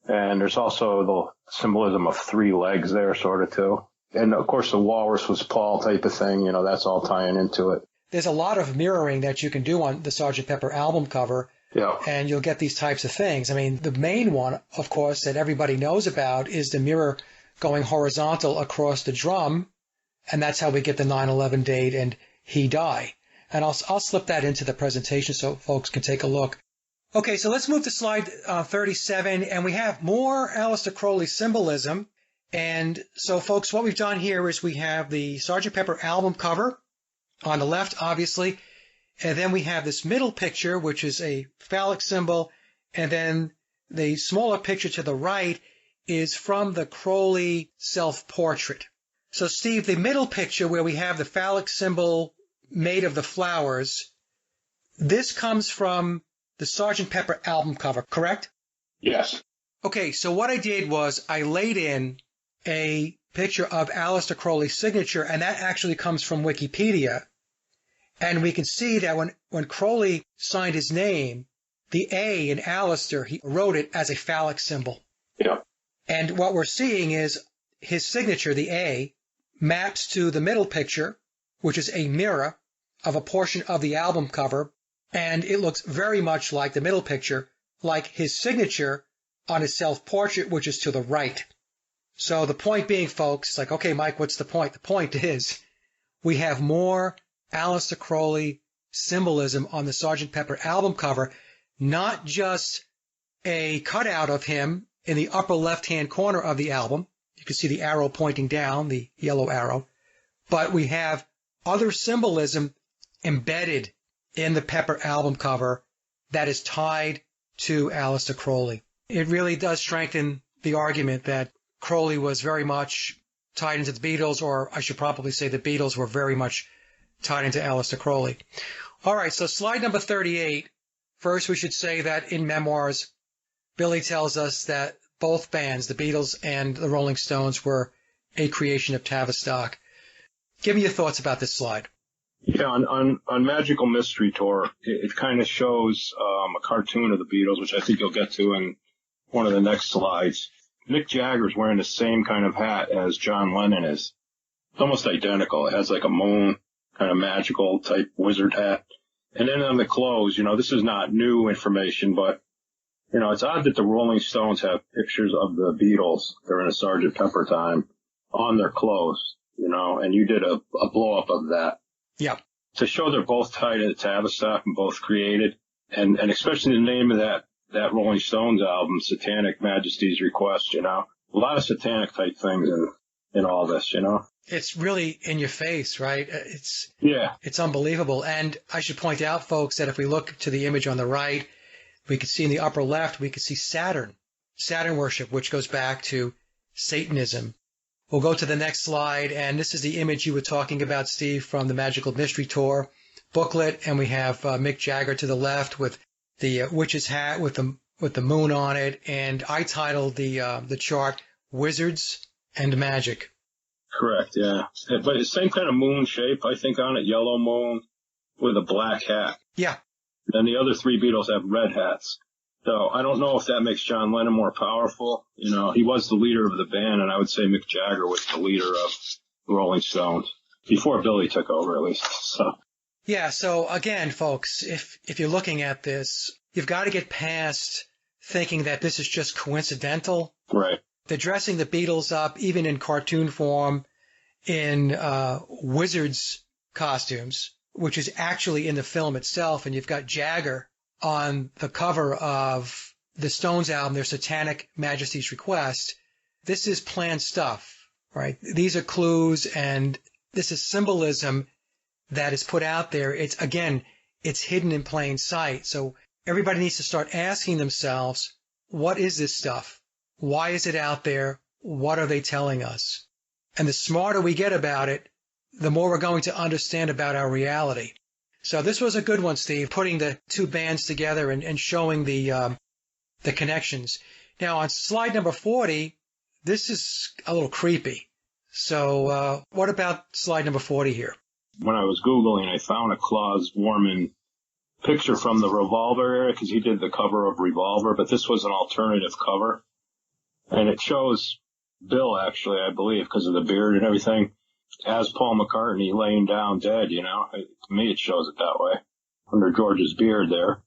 And there's also the symbolism of 3 legs there, sort of, too. And, of course, the walrus was Paul type of thing. That's all tying into it. There's a lot of mirroring that you can do on the Sgt. Pepper album cover. Yeah. And you'll get these types of things. I mean, the main one, of course, that everybody knows about is the mirror going horizontal across the drum. And that's how we get the 9/11 date and he die. And I'll slip that into the presentation so folks can take a look. Okay, so let's move to slide 37. And we have more Aleister Crowley symbolism. And so, folks, what we've done here is we have the Sgt. Pepper album cover on the left, obviously. And then we have this middle picture, which is a phallic symbol. And then the smaller picture to the right is from the Crowley self-portrait. So, Steve, the middle picture where we have the phallic symbol made of the flowers, this comes from the Sgt. Pepper album cover, correct? Yes. Okay, so what I did was I laid in a picture of Aleister Crowley's signature, and that actually comes from Wikipedia. And we can see that when Crowley signed his name, the A in Aleister, he wrote it as a phallic symbol. Yeah. And what we're seeing is his signature, the A, maps to the middle picture, which is a mirror of a portion of the album cover, and it looks very much like the middle picture, like his signature on his self-portrait, which is to the right. So the point being, folks, it's like, okay, Mike, what's the point? The point is we have more Aleister Crowley symbolism on the Sgt. Pepper album cover, not just a cutout of him in the upper left-hand corner of the album. You can see the arrow pointing down, the yellow arrow. But we have other symbolism embedded in the Pepper album cover that is tied to Aleister Crowley. It really does strengthen the argument that Crowley was very much tied into the Beatles, or I should probably say the Beatles were very much tied into Aleister Crowley. All right, so slide number 38. First, we should say that in Memoirs, Billy tells us that both bands, the Beatles and the Rolling Stones, were a creation of Tavistock. Give me your thoughts about this slide. Yeah, on Magical Mystery Tour, it kind of shows a cartoon of the Beatles, which I think you'll get to in one of the next slides. Mick Jagger's wearing the same kind of hat as John Lennon is. It's almost identical. It has like a moon, kind of magical type wizard hat. And then on the clothes, this is not new information, but, it's odd that the Rolling Stones have pictures of the Beatles during a Sgt. Pepper time on their clothes, and you did a blow up of that. Yeah. To show they're both tied to Tavistock and both created, and especially the name of that Rolling Stones album, Satanic Majesty's Request, a lot of satanic type things in all this, It's really in your face, right? It's unbelievable. And I should point out, folks, that if we look to the image on the right, we can see in the upper left, we can see Saturn worship, which goes back to Satanism. We'll go to the next slide, and this is the image you were talking about, Steve, from the Magical Mystery Tour booklet, and we have Mick Jagger to the left with the witch's hat with the moon on it, and I titled the chart Wizards and Magic. Correct, yeah. But it's same kind of moon shape, I think, on it, yellow moon with a black hat. Yeah. And the other three Beatles have red hats. So I don't know if that makes John Lennon more powerful. He was the leader of the band, and I would say Mick Jagger was the leader of the Rolling Stones before Billy took over, at least. So. Yeah. So again, folks, if you're looking at this, you've got to get past thinking that this is just coincidental. Right. They're dressing the Beatles up, even in cartoon form, in wizards' costumes, which is actually in the film itself. And you've got Jagger on the cover of the Stones album, their Satanic Majesty's Request. This is planned stuff, right? These are clues, and this is symbolism that is put out there. It's hidden in plain sight. So everybody needs to start asking themselves, what is this stuff? Why is it out there? What are they telling us? And the smarter we get about it, the more we're going to understand about our reality. So this was a good one, Steve, putting the two bands together and showing the connections. Now, on slide number 40, this is a little creepy. So what about slide number 40 here? When I was Googling, I found a Klaus Warman picture from the Revolver era, because he did the cover of Revolver, but this was an alternative cover. And it shows Bill, actually, I believe, because of the beard and everything, as Paul McCartney laying down dead, To me, it shows it that way, under George's beard there.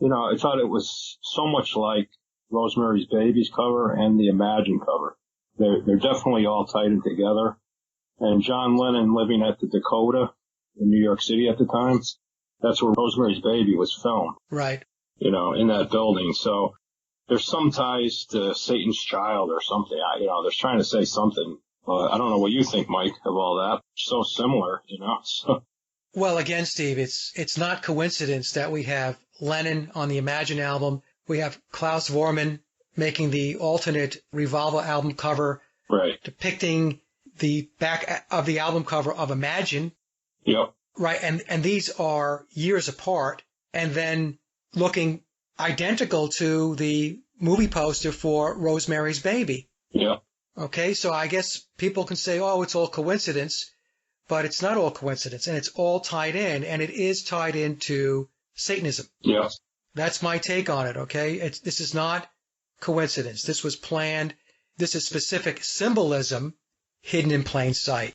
I thought it was so much like Rosemary's Baby's cover and the Imagine cover. They're definitely all tied in together. And John Lennon living at the Dakota in New York City at the time, that's where Rosemary's Baby was filmed. Right. In that building. So there's some ties to Satan's Child or something. They're trying to say something. I don't know what you think, Mike, of all that. So similar, So. Well, again, Steve, it's not coincidence that we have Lennon on the Imagine album. We have Klaus Vormann making the alternate Revolver album cover, right, depicting the back of the album cover of Imagine. Yep. Right, and these are years apart, and then looking identical to the movie poster for Rosemary's Baby. Yeah. Okay, so I guess people can say, oh, it's all coincidence, but it's not all coincidence, and it's all tied in, and it is tied into Satanism. Yeah. That's my take on it, okay? This is not coincidence. This was planned. This is specific symbolism hidden in plain sight.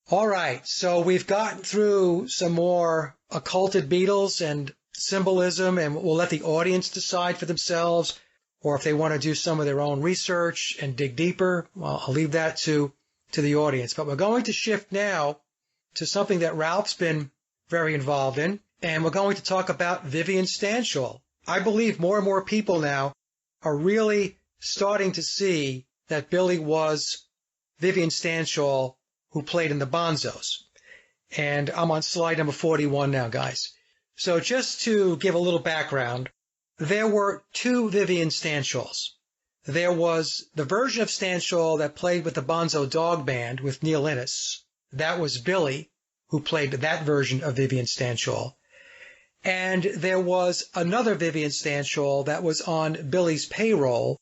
All right, so we've gotten through some more occulted Beatles and symbolism, and we'll let the audience decide for themselves, or if they want to do some of their own research and dig deeper, well, I'll leave that to the audience. But we're going to shift now to something that Ralph's been very involved in, and we're going to talk about Vivian Stanshall. I believe more and more people now are really starting to see that Billy was Vivian Stanshall, who played in the Bonzos. And I'm on slide number 41 now, guys. So just to give a little background, there were two Vivian Stanshalls. There was the version of Stanshall that played with the Bonzo Dog Band with Neil Innes. That was Billy, who played that version of Vivian Stanshall. And there was another Vivian Stanshall that was on Billy's payroll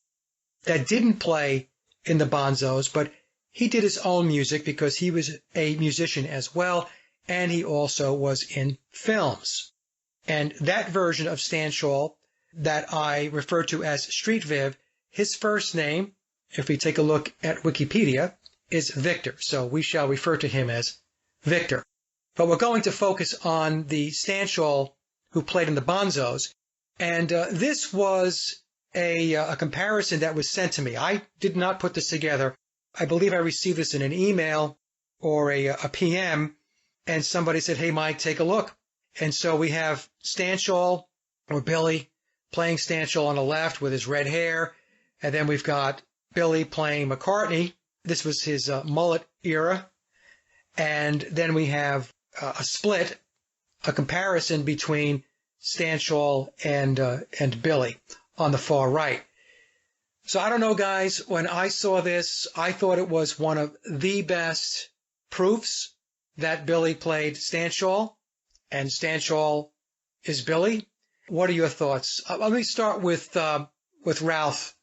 that didn't play in the Bonzos, but he did his own music because he was a musician as well, and he also was in films. And that version of Stanshall that I refer to as Street Viv, his first name, if we take a look at Wikipedia, is Victor. So we shall refer to him as Victor. But we're going to focus on the Stanshall who played in the Bonzos. And this was a comparison that was sent to me. I did not put this together. I believe I received this in an email or a PM, and somebody said, hey, Mike, take a look. And so we have Stanshall, or Billy, playing Stanshall on the left with his red hair. And then we've got Billy playing McCartney. This was his mullet era. And then we have a split, a comparison between Stanshall and Billy on the far right. So I don't know, guys, when I saw this, I thought it was one of the best proofs that Billy played Stanshall, and Stanshall is Billy. What are your thoughts? Let me start with Ralph.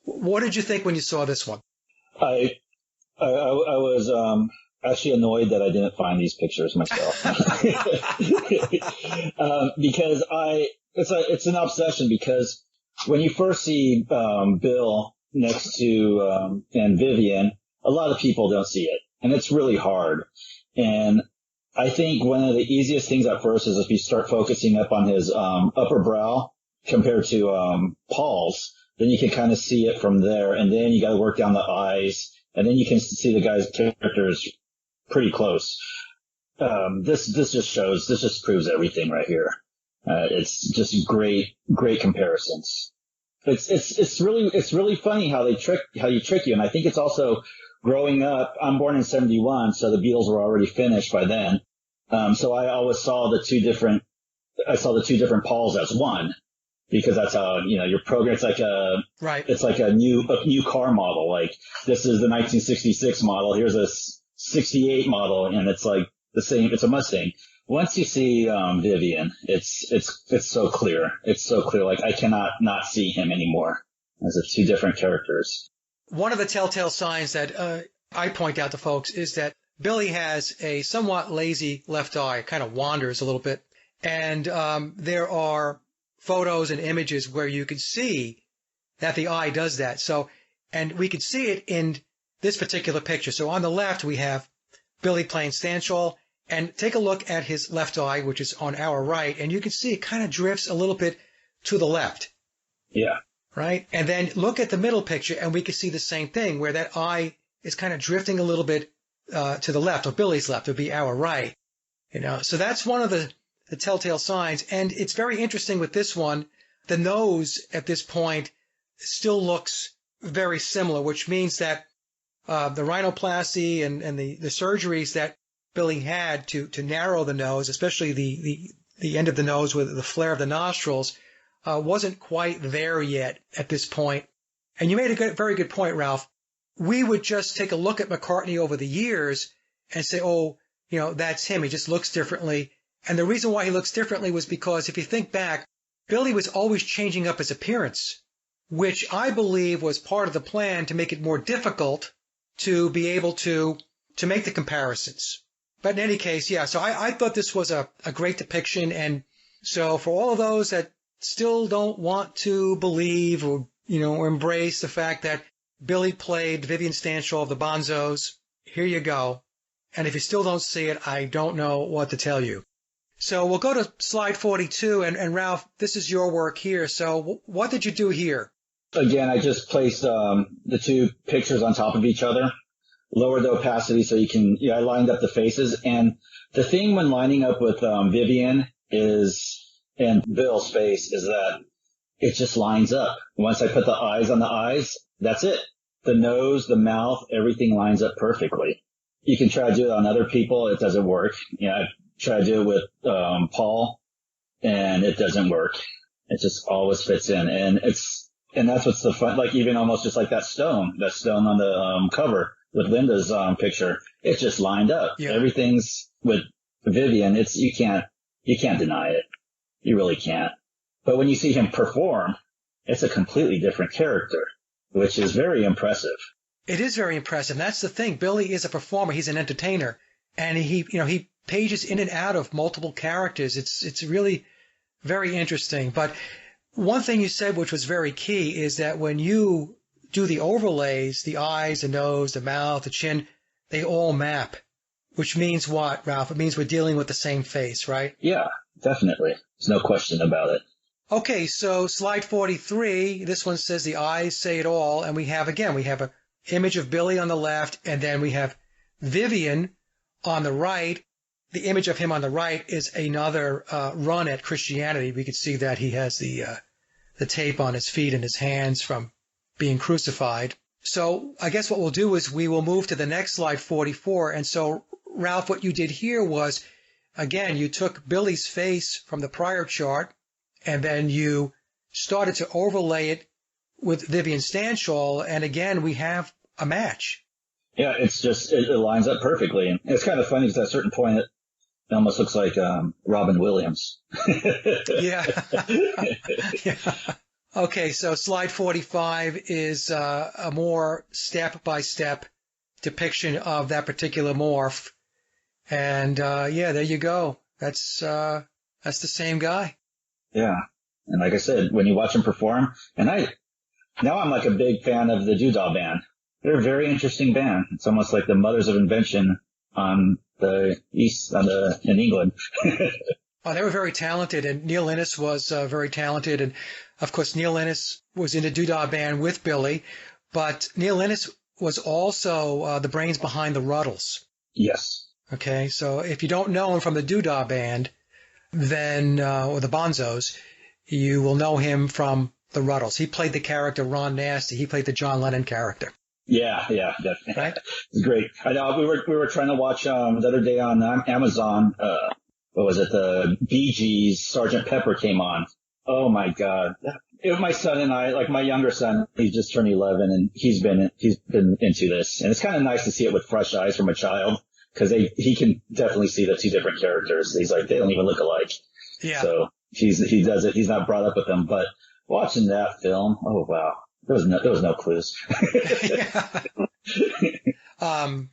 What did you think when you saw this one? I was actually annoyed that I didn't find these pictures myself. Because it's an obsession, because when you first see Bill next to and Vivian, a lot of people don't see it, and it's really hard. And I think one of the easiest things at first is if you start focusing up on his upper brow compared to Paul's, then you can kind of see it from there, and then you got to work down the eyes, and then you can see the guy's characters pretty close. This just proves everything right here. It's just great comparisons. It's really funny how you trick you. And I think it's also growing up. I'm born in 71, so the Beatles were already finished by then. So I always saw the two different Pauls as one, because that's how, your program, it's like a new car model. Like, this is the 1966 model. Here's a 68 model, and it's like the same. It's a Mustang. Once you see Vivian, it's so clear. It's so clear. Like, I cannot not see him anymore as the two different characters. One of the telltale signs that I point out to folks is that Billy has a somewhat lazy left eye, kind of wanders a little bit. And there are photos and images where you can see that the eye does that. So, and we can see it in this particular picture. So on the left, we have Billy playing Stanshall. And take a look at his left eye, which is on our right, and you can see it kind of drifts a little bit to the left. Yeah. Right? And then look at the middle picture, and we can see the same thing, where that eye is kind of drifting a little bit to the left, or Billy's left, would be our right. So that's one of the telltale signs. And it's very interesting with this one. The nose at this point still looks very similar, which means that the rhinoplasty and the surgeries that Billy had to narrow the nose, especially the end of the nose with the flare of the nostrils, wasn't quite there yet at this point. And you made a very good point, Ralph. We would just take a look at McCartney over the years and say, oh, that's him. He just looks differently. And the reason why he looks differently was because if you think back, Billy was always changing up his appearance, which I believe was part of the plan to make it more difficult to be able to make the comparisons. But in any case, yeah, so I thought this was a great depiction. And so for all of those that still don't want to believe or embrace the fact that Billy played Vivian Stanshall of the Bonzos, here you go. And if you still don't see it, I don't know what to tell you. So we'll go to slide 42. And Ralph, this is your work here. So what did you do here? Again, I just placed the two pictures on top of each other. Lower the opacity so you can, I lined up the faces. And the thing when lining up with Vivian and Bill's face is that it just lines up. Once I put the eyes on the eyes, that's it. The nose, the mouth, everything lines up perfectly. You can try to do it on other people. It doesn't work. I try to do it with Paul, and it doesn't work. It just always fits in. And that's what's the fun, like even almost just like that stone on the cover with Linda's picture. It's just lined up. Yeah. Everything's with Vivian. You can't deny it. You really can't. But when you see him perform, it's a completely different character, which is very impressive. It is very impressive. That's the thing. Billy is a performer. He's an entertainer, and he pages in and out of multiple characters. It's really very interesting. But one thing you said, which was very key, is that when you do the overlays, the eyes, the nose, the mouth, the chin, they all map. Which means what, Ralph? It means we're dealing with the same face, right? Yeah, definitely. There's no question about it. Okay, so slide 43, this one says the eyes say it all, and we have an image of Billy on the left, and then we have Vivian on the right. The image of him on the right is another run at Christianity. We could see that he has the tape on his feet and his hands from being crucified. So I guess what we'll do is we will move to the next slide, 44. And so, Ralph, what you did here was, again, you took Billy's face from the prior chart, and then you started to overlay it with Vivian Stanshall, and again, we have a match. Yeah, it lines up perfectly. And it's kind of funny because at a certain point, it almost looks like Robin Williams. Yeah. Yeah. Okay, so slide 45 is a more step-by-step depiction of that particular morph. And there you go. That's the same guy. Yeah. And like I said, when you watch him perform, and now I'm like a big fan of the Doodah Band. They're a very interesting band. It's almost like the mothers of invention on the east, in England. Oh, they were very talented, and Neil Innes was very talented. And of course, Neil Innes was in the Doodah Band with Billy, but Neil Innes was also the brains behind the Ruddles. Yes. Okay, so if you don't know him from the Doodah Band, then or the Bonzos, you will know him from the Ruddles. He played the character Ron Nasty. He played the John Lennon character. Yeah, definitely. Right? It's great. I know we were trying to watch the other day on Amazon. What was it? The Bee Gees Sgt. Pepper came on. Oh my God! My son and I, like my younger son, he just turned 11, and he's been into this, and it's kind of nice to see it with fresh eyes from a child, because he can definitely see the two different characters. He's like, they don't even look alike. Yeah. So he does it. He's not brought up with them, but watching that film, oh wow, there was no clues.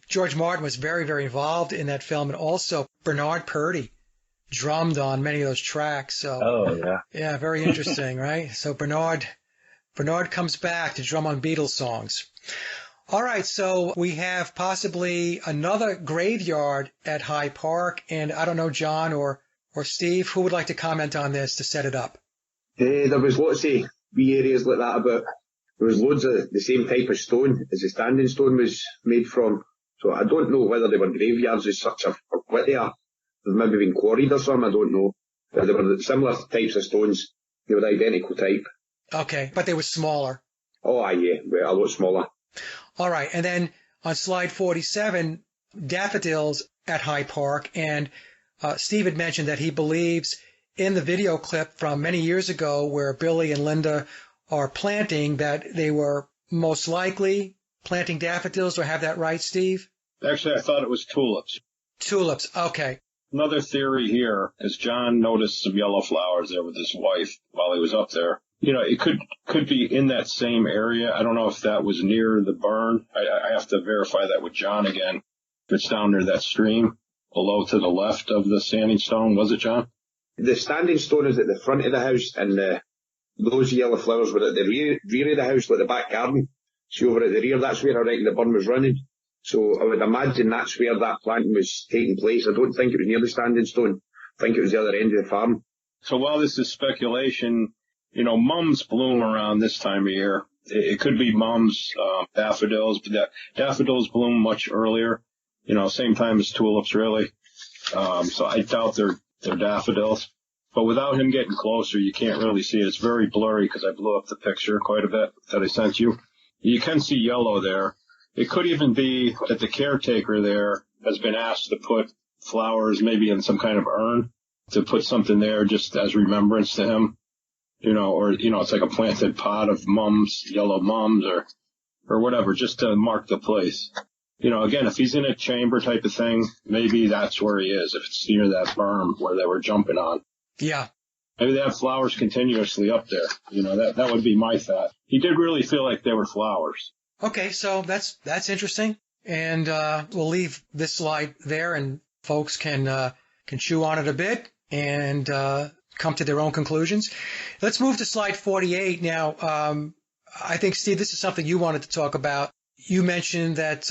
George Martin was very, very involved in that film, and also Bernard Purdie drummed on many of those tracks. So, yeah, very interesting, right? So Bernard comes back to drum on Beatles songs. All right, so we have possibly another graveyard at Hyde Park, and I don't know, John or Steve, who would like to comment on this to set it up? There was lots of wee areas like that about. There was loads of the same type of stone as the standing stone was made from. So I don't know whether they were graveyards as such or what they are. They've maybe been quarried or something, I don't know. But they were similar types of stones. They were identical type. Okay, but they were smaller. Oh, yeah, a lot smaller. All right, and then on slide 47, daffodils at Hyde Park, and Steve had mentioned that he believes in the video clip from many years ago where Billy and Linda are planting that they were most likely planting daffodils. Do I have that right, Steve? Actually, I thought it was tulips. Tulips, okay. Another theory here is John noticed some yellow flowers there with his wife while he was up there. You know, it could be in that same area. I don't know if that was near the burn. I have to verify that with John again. If it's down near that stream below to the left of the standing stone, was it, John? The standing stone is at the front of the house, and those yellow flowers were at the rear of the house, like the back garden. See, over at the rear, that's where I reckon the burn was running. So I would imagine that's where that planting was taking place. I don't think it was near the standing stone. I think it was the other end of the farm. So while this is speculation, you know, mums bloom around this time of year. It could be mums, daffodils, but daffodils bloom much earlier, you know, same time as tulips, really. So I doubt they're daffodils. But without him getting closer, you can't really see it. It's very blurry because I blew up the picture quite a bit that I sent you. You can see yellow there. It could even be that the caretaker there has been asked to put flowers maybe in some kind of urn, to put something there just as remembrance to him. or, it's like a planted pot of mums, yellow mums or whatever, just to mark the place. Again, if he's in a chamber type of thing, maybe that's where he is, if it's near that berm where they were jumping on. Yeah. Maybe they have flowers continuously up there. That would be my thought. He did really feel like they were flowers. Okay, so that's interesting. And we'll leave this slide there, and folks can chew on it a bit and come to their own conclusions. Let's move to slide 48 now. I think, Steve, this is something you wanted to talk about. You mentioned that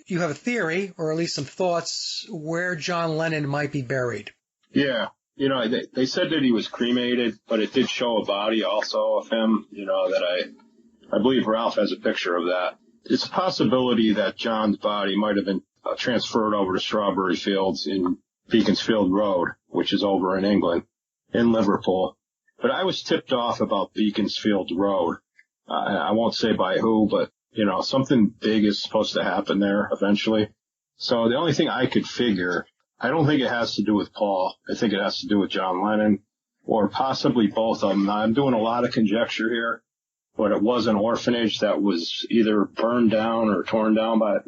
you have a theory, or at least some thoughts, where John Lennon might be buried. Yeah. They said that he was cremated, but it did show a body also of him, that I believe Ralph has a picture of that. It's a possibility that John's body might have been transferred over to Strawberry Fields in Beaconsfield Road, which is over in England, in Liverpool. But I was tipped off about Beaconsfield Road. I won't say by who, but, something big is supposed to happen there eventually. So the only thing I could figure, I don't think it has to do with Paul. I think it has to do with John Lennon, or possibly both of them. Now, I'm doing a lot of conjecture here, but it was an orphanage that was either burned down or torn down by,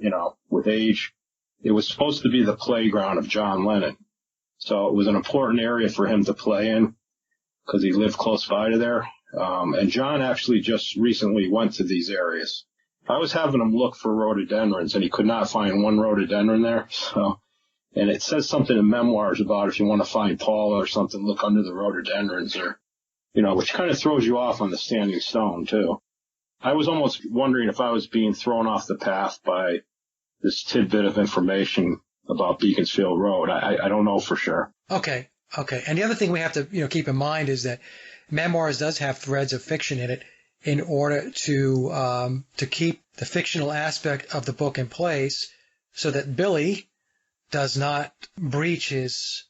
with age. It was supposed to be the playground of John Lennon. So it was an important area for him to play in because he lived close by to there. And John actually just recently went to these areas. I was having him look for rhododendrons, and he could not find one rhododendron there. So, and it says something in memoirs about if you want to find Paul or something, look under the rhododendrons, or, which kind of throws you off on the standing stone too. I was almost wondering if I was being thrown off the path by this tidbit of information about Beaconsfield Road. I don't know for sure. Okay. And the other thing we have to, keep in mind is that memoirs does have threads of fiction in it in order to keep the fictional aspect of the book in place so that Billy does not breach his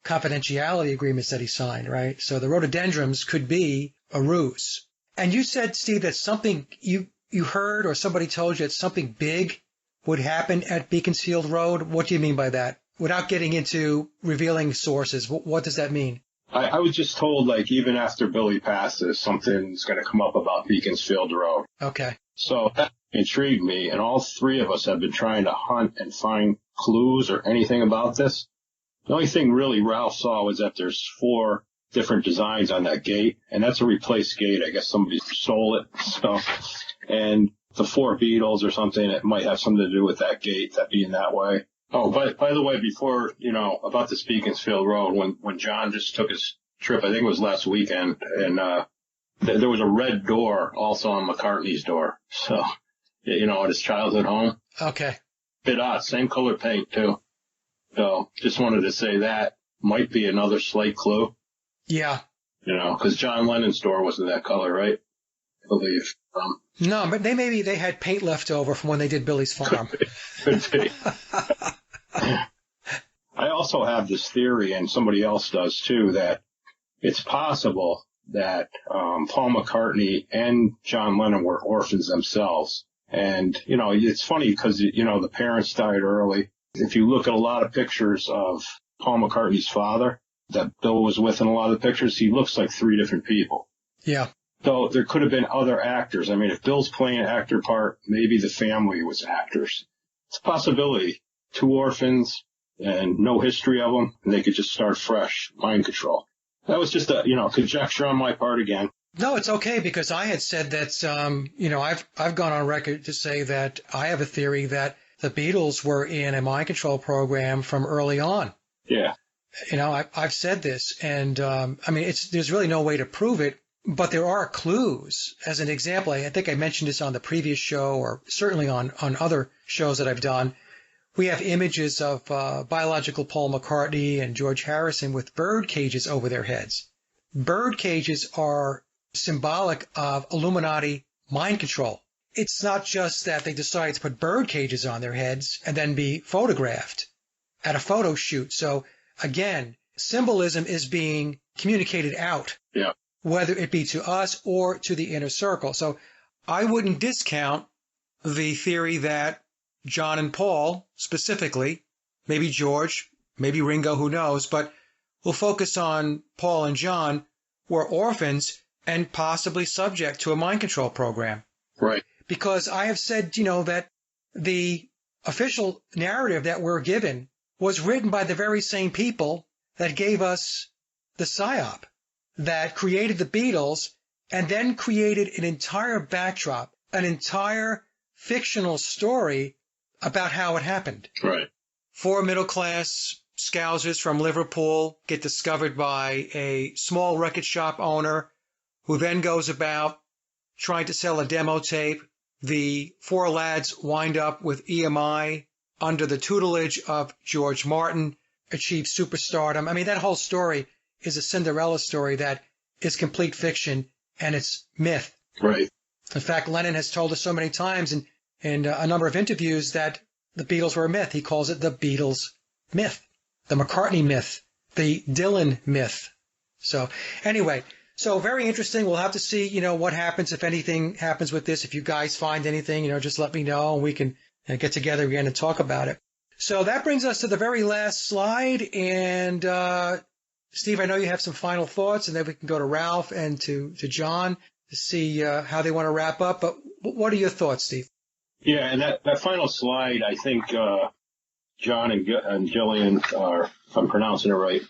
confidentiality agreements that he signed, right? So the rhododendrons could be a ruse. And you said, Steve, that something you heard or somebody told you that something big would happen at Beaconsfield Road. What do you mean by that? Without getting into revealing sources, what does that mean? I was just told, even after Billy passes, something's going to come up about Beaconsfield Road. Okay. So that intrigued me, and all three of us have been trying to hunt and find clues or anything about this. The only thing really Ralph saw was that there's 4 different designs on that gate, and that's a replaced gate. I guess somebody stole it. So, and the 4 Beatles or something, it might have something to do with that gate, that being that way. Oh, by the way, before, about this Beaconsfield Road, when John just took his trip, I think it was last weekend, and there was a red door also on McCartney's door. So, at his childhood home. Okay. Bit odd, same color paint too. So, just wanted to say that might be another slight clue. Yeah. Because John Lennon's door wasn't that color, right? I believe. No, but they had paint left over from when they did Billy's Farm. Could be. I also have this theory, and somebody else does too, that it's possible that Paul McCartney and John Lennon were orphans themselves. And, it's funny because, the parents died early. If you look at a lot of pictures of Paul McCartney's father that Bill was with in a lot of the pictures, he looks like 3 different people. Yeah. So there could have been other actors. I mean, if Bill's playing an actor part, maybe the family was actors. It's a possibility. 2 orphans and no history of them, and they could just start fresh. Mind control. That was just a, conjecture on my part again. No, it's okay, because I had said that, I've gone on record to say that I have a theory that the Beatles were in a mind control program from early on. Yeah. I've said this, and, there's really no way to prove it, but there are clues. As an example, I think I mentioned this on the previous show, or certainly on other shows that I've done. We have images of biological Paul McCartney and George Harrison with bird cages over their heads. Bird cages are symbolic of Illuminati mind control. It's not just that they decide to put bird cages on their heads and then be photographed at a photo shoot. So again, symbolism is being communicated out, yeah, whether it be to us or to the inner circle. So I wouldn't discount the theory that John and Paul specifically, maybe George, maybe Ringo, who knows, but we'll focus on Paul and John, were orphans and possibly subject to a mind control program. Right. Because I have said, that the official narrative that we're given was written by the very same people that gave us the PSYOP, that created the Beatles, and then created an entire backdrop, an entire fictional story about how it happened. Right. 4 middle-class Scousers from Liverpool get discovered by a small record shop owner who then goes about trying to sell a demo tape. The 4 lads wind up with EMI under the tutelage of George Martin, achieve superstardom. I mean, that whole story is a Cinderella story that is complete fiction, and it's myth. Right. In fact, Lennon has told us so many times in a number of interviews that the Beatles were a myth. He calls it the Beatles myth, the McCartney myth, the Dylan myth. So anyway, so very interesting. We'll have to see, what happens, if anything happens with this. If you guys find anything, just let me know and we can get together again and talk about it. So that brings us to the very last slide. And Steve, I know you have some final thoughts, and then we can go to Ralph and to John to see how they want to wrap up. But what are your thoughts, Steve? Yeah, and that final slide, I think John and Gillian, if I'm pronouncing it right,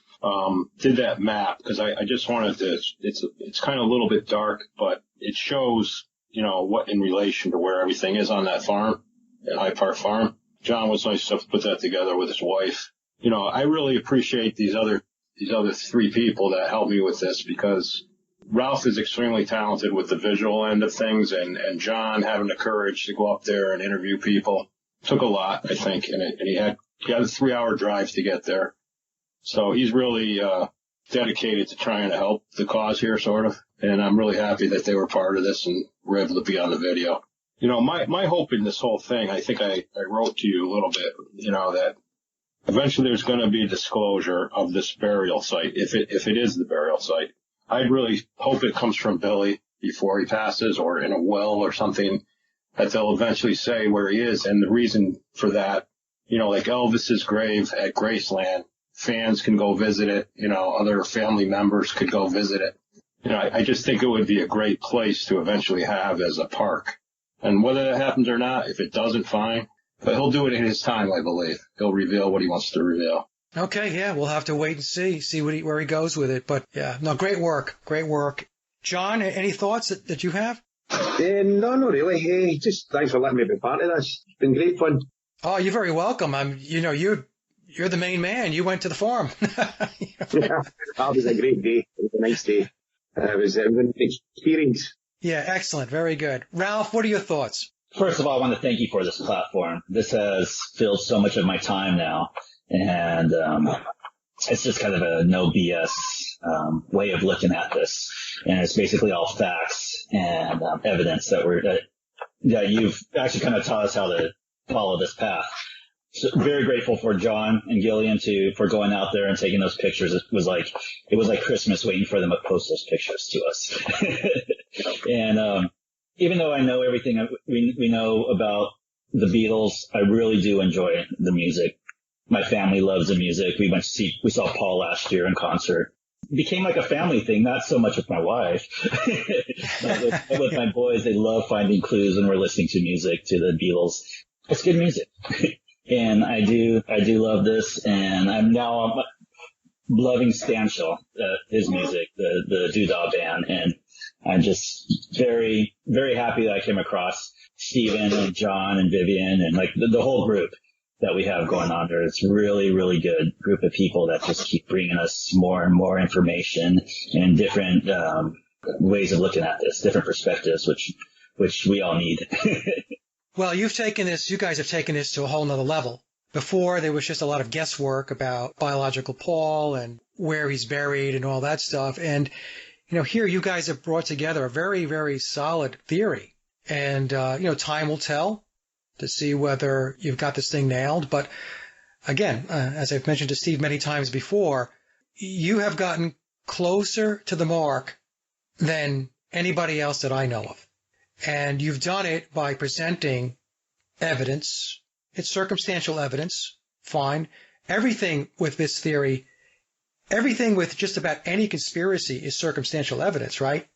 did that map, because I just wanted to. It's kind of a little bit dark, but it shows what in relation to where everything is on that farm, at High Park Farm. John was nice enough to put that together with his wife. I really appreciate these other 3 people that helped me with this, because Ralph is extremely talented with the visual end of things, and John having the courage to go up there and interview people took a lot, I think, and he had a 3-hour drive to get there. So he's really dedicated to trying to help the cause here, sort of, and I'm really happy that they were part of this and were able to be on the video. My hope in this whole thing, I think I wrote to you a little bit, that eventually there's going to be a disclosure of this burial site, if it is the burial site. I'd really hope it comes from Billy before he passes, or in a will or something, that they'll eventually say where he is. And the reason for that, like Elvis's grave at Graceland, fans can go visit it, other family members could go visit it. I just think it would be a great place to eventually have as a park. And whether that happens or not, if it doesn't, fine. But he'll do it in his time, I believe. He'll reveal what he wants to reveal. Okay, yeah, we'll have to wait and see where he goes with it. But yeah, no, great work. John, any thoughts that you have? No, not really. Hey, just thanks for letting me be part of this. It's been great fun. Oh, you're very welcome. You're the main man. You went to the farm. Yeah, that was a great day. It was a nice day. It was an experience. Yeah, excellent. Very good. Ralph, what are your thoughts? First of all, I want to thank you for this platform. This has filled so much of my time now. And it's just kind of a no BS way of looking at this. And it's basically all facts and evidence that you've actually kind of taught us how to follow this path. So very grateful for John and Gillian for going out there and taking those pictures. It was like Christmas waiting for them to post those pictures to us. And even though I know everything we know about the Beatles, I really do enjoy the music. My family loves the music. We saw Paul last year in concert. It became like a family thing, not so much with my wife. But with my boys, they love finding clues when we're listening to music, to the Beatles. It's good music. And I do love this, and I'm loving Stanshall, his music, the Doodah band, and I'm just very, very happy that I came across Stephen and John and Vivian and like the whole group that we have going on there. It's really, really good group of people that just keep bringing us more and more information and different ways of looking at this, different perspectives, which we all need. Well, you guys have taken this to a whole nother level. Before, there was just a lot of guesswork about biological Paul and where he's buried and all that stuff. And, here you guys have brought together a very, very solid theory. And, time will tell to see whether you've got this thing nailed. But again, as I've mentioned to Steve many times before, you have gotten closer to the mark than anybody else that I know of. And you've done it by presenting evidence. It's circumstantial evidence. Fine. Everything with this theory, everything with just about any conspiracy is circumstantial evidence, right?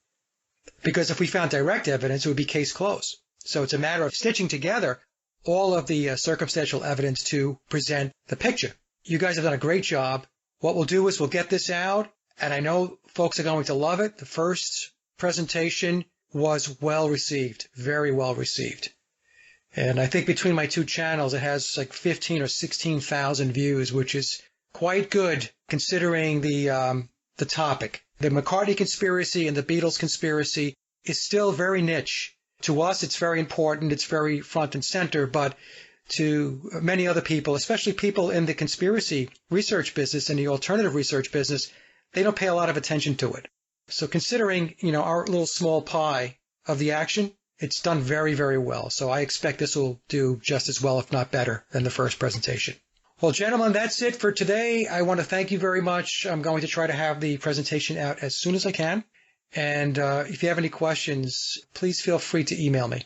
Because if we found direct evidence, it would be case closed. So it's a matter of stitching together all of the circumstantial evidence to present the picture. You guys have done a great job. What we'll do is we'll get this out, and I know folks are going to love it. The first presentation was well received, very well received. And I think between my two channels, it has like 15 or 16,000 views, which is quite good considering the topic. The McCartney conspiracy and the Beatles conspiracy is still very niche. To us, it's very important. It's very front and center, but to many other people, especially people in the conspiracy research business and the alternative research business, they don't pay a lot of attention to it. So considering, our little small pie of the action, it's done very, very well. So I expect this will do just as well, if not better, than the first presentation. Well, gentlemen, that's it for today. I want to thank you very much. I'm going to try to have the presentation out as soon as I can. And if you have any questions, please feel free to email me.